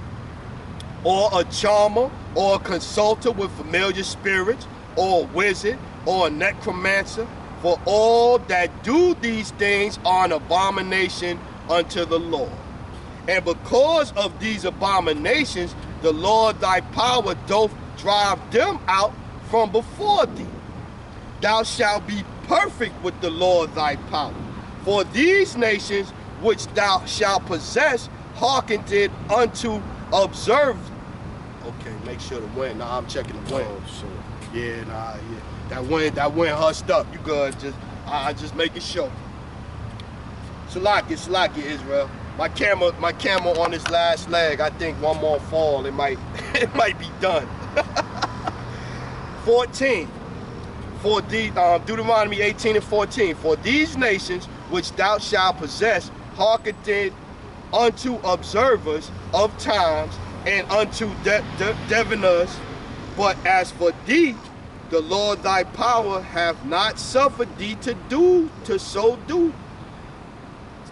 or a charmer, or a consulter with familiar spirits, or a wizard, or a necromancer. For all that do these things are an abomination unto the Lord. And because of these abominations, the Lord thy power doth drive them out from before thee. Thou shalt be perfect with the Lord thy power. For these nations which thou shalt possess hearkened it unto observe. Okay, make sure the wind. Nah, I'm checking the wind. Oh, sure. Yeah, nah, yeah. That wind hushed up. You good? I just making sure. Salaki, Israel. My camera on this last leg. I think one more fall, it might be done. 14. For the Deuteronomy 18 and 14. For these nations which thou shalt possess hearkened unto observers of times and unto diviners. But as for thee, the Lord thy power hath not suffered thee to so do.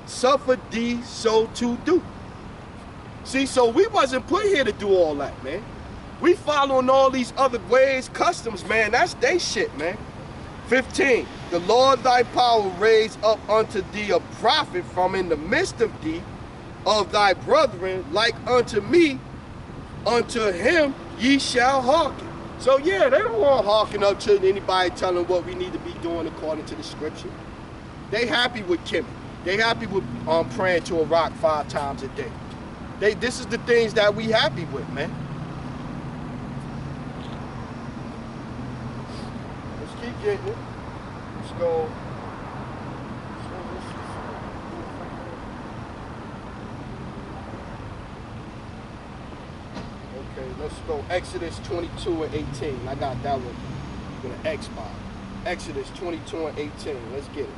Suffered thee so to do. See, so we wasn't put here to do all that, man. We following all these other ways, customs, man. That's they shit, man. 15. The Lord thy power raised up unto thee a prophet from in the midst of thee, of thy brethren, like unto me. Unto him ye shall hearken. So yeah, they don't want to hearken up to anybody telling what we need to be doing according to the scripture. They happy with Kimmy. They happy with praying to a rock 5 times a day. This is the things that we happy with, man. Let's keep getting it. Let's go. Okay, let's go Exodus 22 and 18. I got that one with an X bar. Exodus 22 and 18. Let's get it.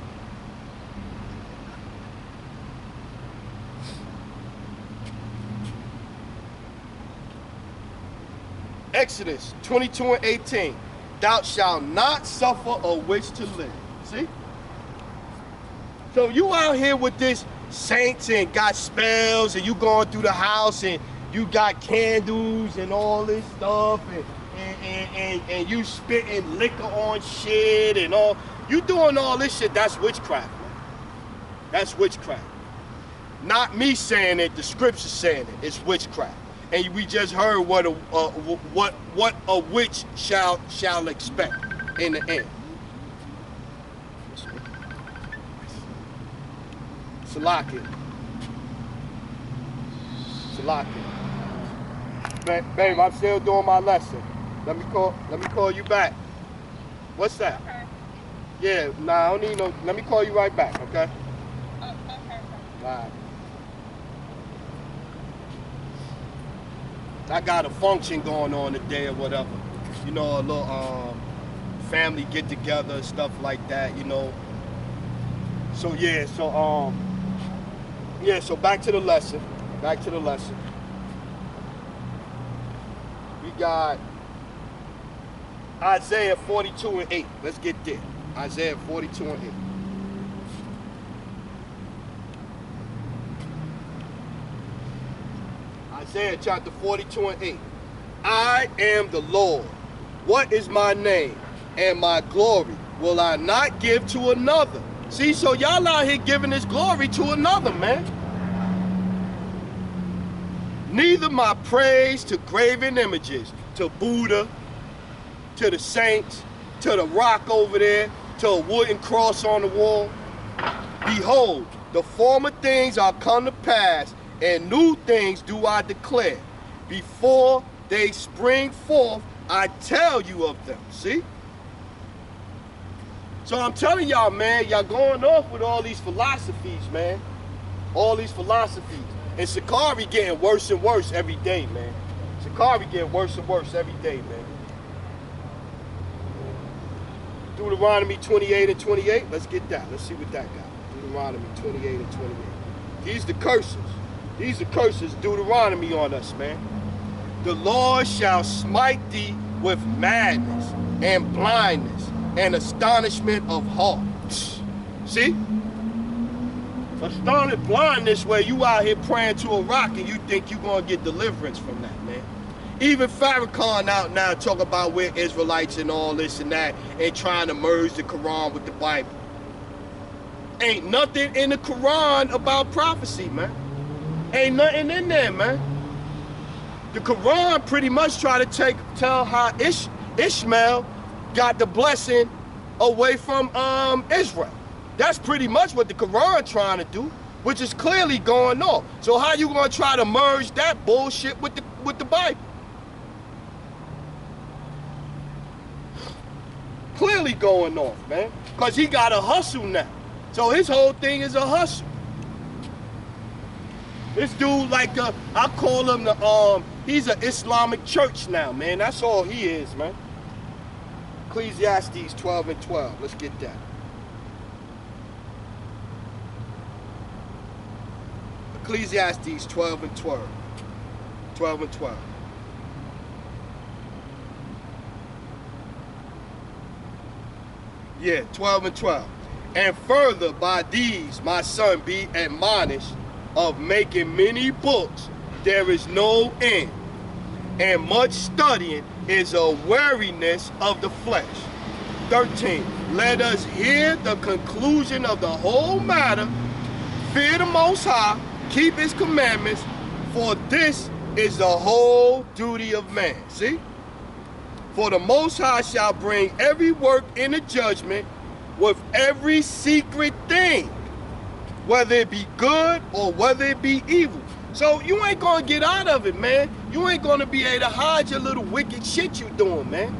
Exodus 22 and 18. Thou shalt not suffer a witch to live. See? So you out here with this saints and got spells and you going through the house and you got candles and all this stuff and you spitting liquor on shit and all. You doing all this shit, that's witchcraft, man. That's witchcraft. Not me saying it, the scripture saying it. It's witchcraft. And we just heard what a witch shall expect in the end. Salaki. Babe, I'm still doing my lesson. Let me call you back. What's that? Okay. Yeah, nah, I don't need no. Let me call you right back, okay? Oh, okay. Bye. I got a function going on today or whatever. You know, a little family get together, stuff like that, you know. So yeah, so back to the lesson. We got Isaiah 42 and 8. Let's get there. Isaiah 42 and 8. Isaiah chapter 42 and 8. I am the Lord. What is my name? And my glory will I not give to another. See, so y'all out here giving this glory to another, man. Neither my praise to graven images, to Buddha, to the saints, to the rock over there, to a wooden cross on the wall. Behold, the former things are come to pass, and new things do I declare. Before they spring forth, I tell you of them. See? So I'm telling y'all, man, y'all going off with all these philosophies, man. All these philosophies. And Sakari getting worse and worse every day, man. Sakari getting worse and worse every day, man. Deuteronomy 28 and 28. Let's get that. Let's see what that got. Deuteronomy 28 and 28. These the curses. These are curses, Deuteronomy on us, man. The Lord shall smite thee with madness and blindness and astonishment of heart. See? Astonished blindness where you out here praying to a rock and you think you're going to get deliverance from that, man. Even Farrakhan out now talk about we're Israelites and all this and that and trying to merge the Quran with the Bible. Ain't nothing in the Quran about prophecy, man. Ain't nothing in there, man. The Quran pretty much try to tell how Ishmael got the blessing away from Israel. That's pretty much what the Quran trying to do, which is clearly going off. So how you gonna try to merge that bullshit with the Bible? Clearly going off, man. Because he got a hustle now. So his whole thing is a hustle. This dude, like, I call him he's an Islamic church now, man. That's all he is, man. Ecclesiastes 12 and 12. Let's get that. Ecclesiastes 12 and 12. 12 and 12. Yeah, 12 and 12. And further by these, my son, be admonished of making many books, there is no end. And much studying is a weariness of the flesh. 13. Let us hear the conclusion of the whole matter. Fear the Most High, keep his commandments, for this is the whole duty of man. See? For the Most High shall bring every work into judgment with every secret thing, whether it be good or whether it be evil. So you ain't gonna get out of it, man. You ain't gonna be able to hide your little wicked shit you doing, man.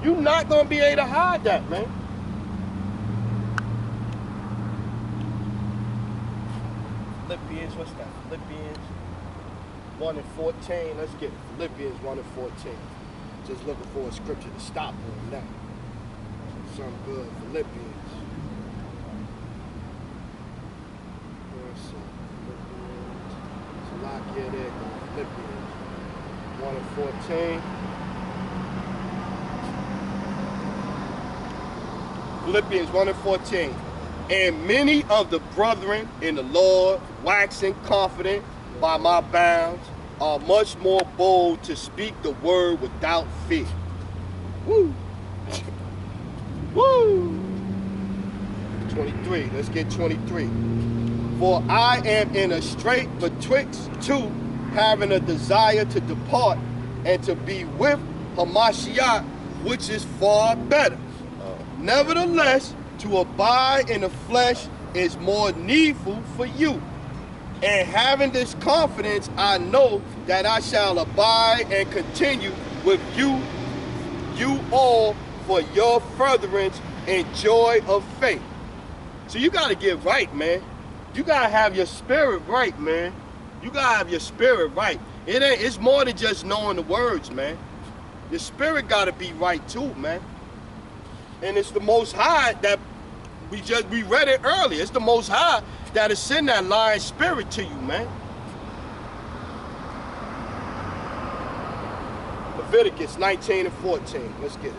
You not gonna be able to hide that, man. Philippians, what's that? Philippians 1 and 14. Let's get it. Philippians 1 and 14. Just looking for a scripture to stop on that. Something good. Philippians. Yeah, there you go. Philippians 1 and 14. Philippians 1 and 14. And many of the brethren in the Lord, waxing confident by my bounds, are much more bold to speak the word without fear. Woo! Woo! 23. Let's get 23. For I am in a strait betwixt two, having a desire to depart and to be with Hamashiach, which is far better. Nevertheless, to abide in the flesh is more needful for you. And having this confidence, I know that I shall abide and continue with you all for your furtherance and joy of faith. So you got to get right, man. You gotta have your spirit right, man. You gotta have your spirit right. It's more than just knowing the words, man. Your spirit gotta be right too, man. And it's the Most High that we read it earlier. It's the Most High that'll send that lying spirit to you, man. Leviticus 19 and 14. Let's get it.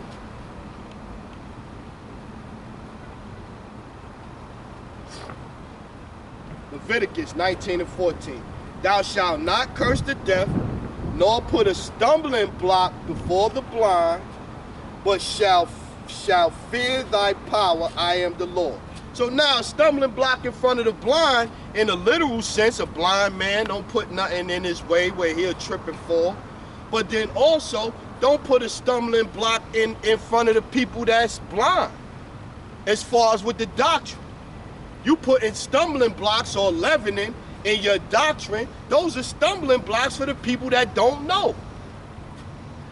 Leviticus 19 and 14. Thou shalt not curse the deaf, nor put a stumbling block before the blind, but shall fear thy power. I am the Lord. So now a stumbling block in front of the blind, in a literal sense, a blind man don't put nothing in his way where he'll trip and fall. But then also, don't put a stumbling block in front of the people that's blind, as far as with the doctrine. You putting stumbling blocks or leavening in your doctrine, those are stumbling blocks for the people that don't know.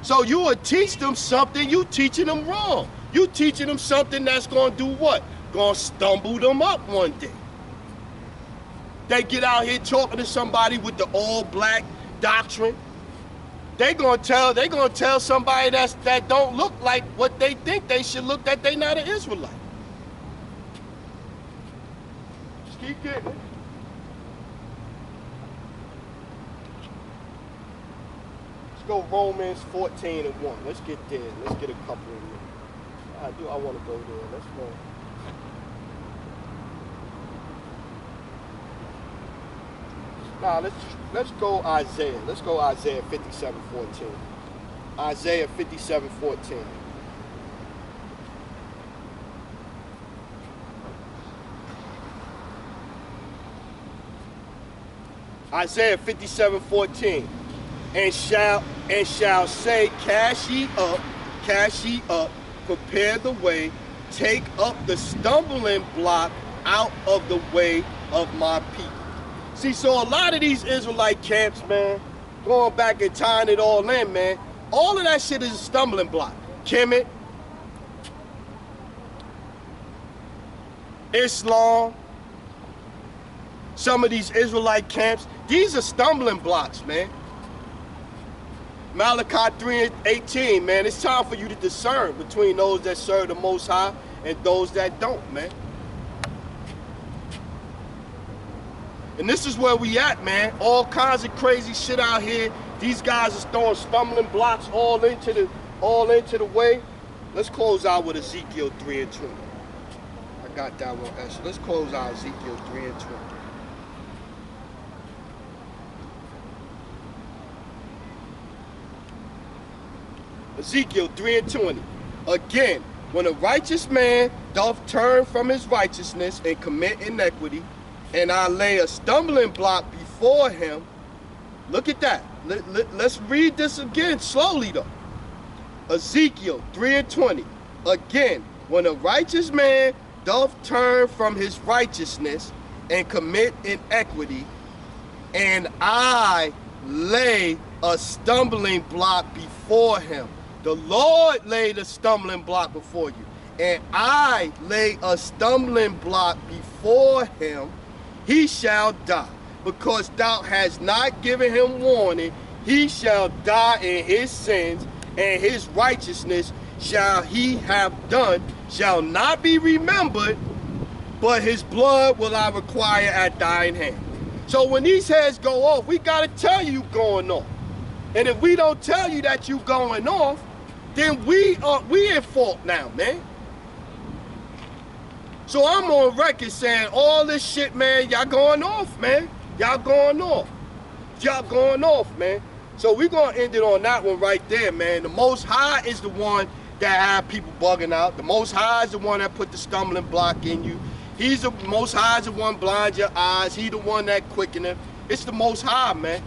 So you will teach them something, you teaching them wrong. You teaching them something that's going to do what? Going to stumble them up one day. They get out here talking to somebody with the all black doctrine. They gonna tell somebody that don't look like what they think they should look, that they not an Israelite. Just keep getting it. Let's go Romans 14:1. Let's get there. Let's get a couple of them. I want to go there. Let's go. Now let's go Isaiah. Let's go Isaiah 57:14. Isaiah 57:14. Isaiah 57:14. And shall say, cast ye up, prepare the way, take up the stumbling block out of the way of my people. See, so a lot of these Israelite camps, man, going back and tying it all in, man, all of that shit is a stumbling block. Kemet, Islam, some of these Israelite camps, these are stumbling blocks, man. Malachi 3:18, man, it's time for you to discern between those that serve the Most High and those that don't, man. And this is where we at, man. All kinds of crazy shit out here. These guys are throwing stumbling blocks all into the way. Let's close out with Ezekiel 3:20. I got that one, Esther. Let's close out Ezekiel 3:20. Ezekiel 3:20. Again, when a righteous man doth turn from his righteousness and commit iniquity, and I lay a stumbling block before him. Look at that. Let's read this again slowly though. Ezekiel 3:20. Again, when a righteous man doth turn from his righteousness and commit inequity, and I lay a stumbling block before him. The Lord laid a stumbling block before you, and I lay a stumbling block before him. He shall die, because thou hast not given him warning. He shall die in his sins, and his righteousness shall he have done, shall not be remembered, but his blood will I require at thine hand. So when these heads go off, we got to tell you going off. And if we don't tell you that you going off, then we in fault now, man. So I'm on record saying all this shit, man, y'all going off, man. Y'all going off. Y'all going off, man. So we're going to end it on that one right there, man. The Most High is the one that have people bugging out. The Most High is the one that put the stumbling block in you. He's the Most High is the one blind your eyes. He the one that quicken them. It's the Most High, man.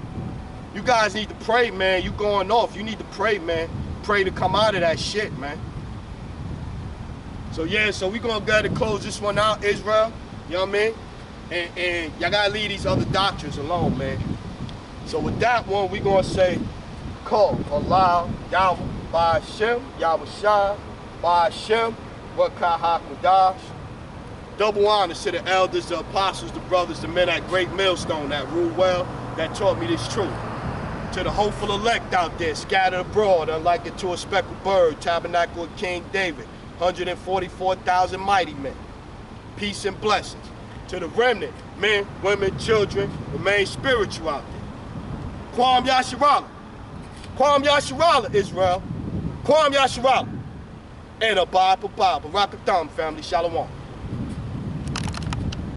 You guys need to pray, man. You going off. You need to pray, man. Pray to come out of that shit, man. So yeah, so we gonna go to close this one out, Israel. You know what I mean? And y'all gotta leave these other doctrines alone, man. So with that one, we gonna say, Call Allah, Yahweh, by Hashem, Yahweh Shai, by Hashem, Rakah HaKodash. Double honors to the elders, the apostles, the brothers, the men at Great Millstone that rule well, that taught me this truth. To the hopeful elect out there, scattered abroad, unlike it to a speckled bird, tabernacle of King David, 144,000 mighty men. Peace and blessings. To the remnant, men, women, children, remain spiritual out there. Kwam Yasharala. Kwam Yasharala, Israel. Kwam Yasharala. And Abba Baba. Barakatham, family. Shalom.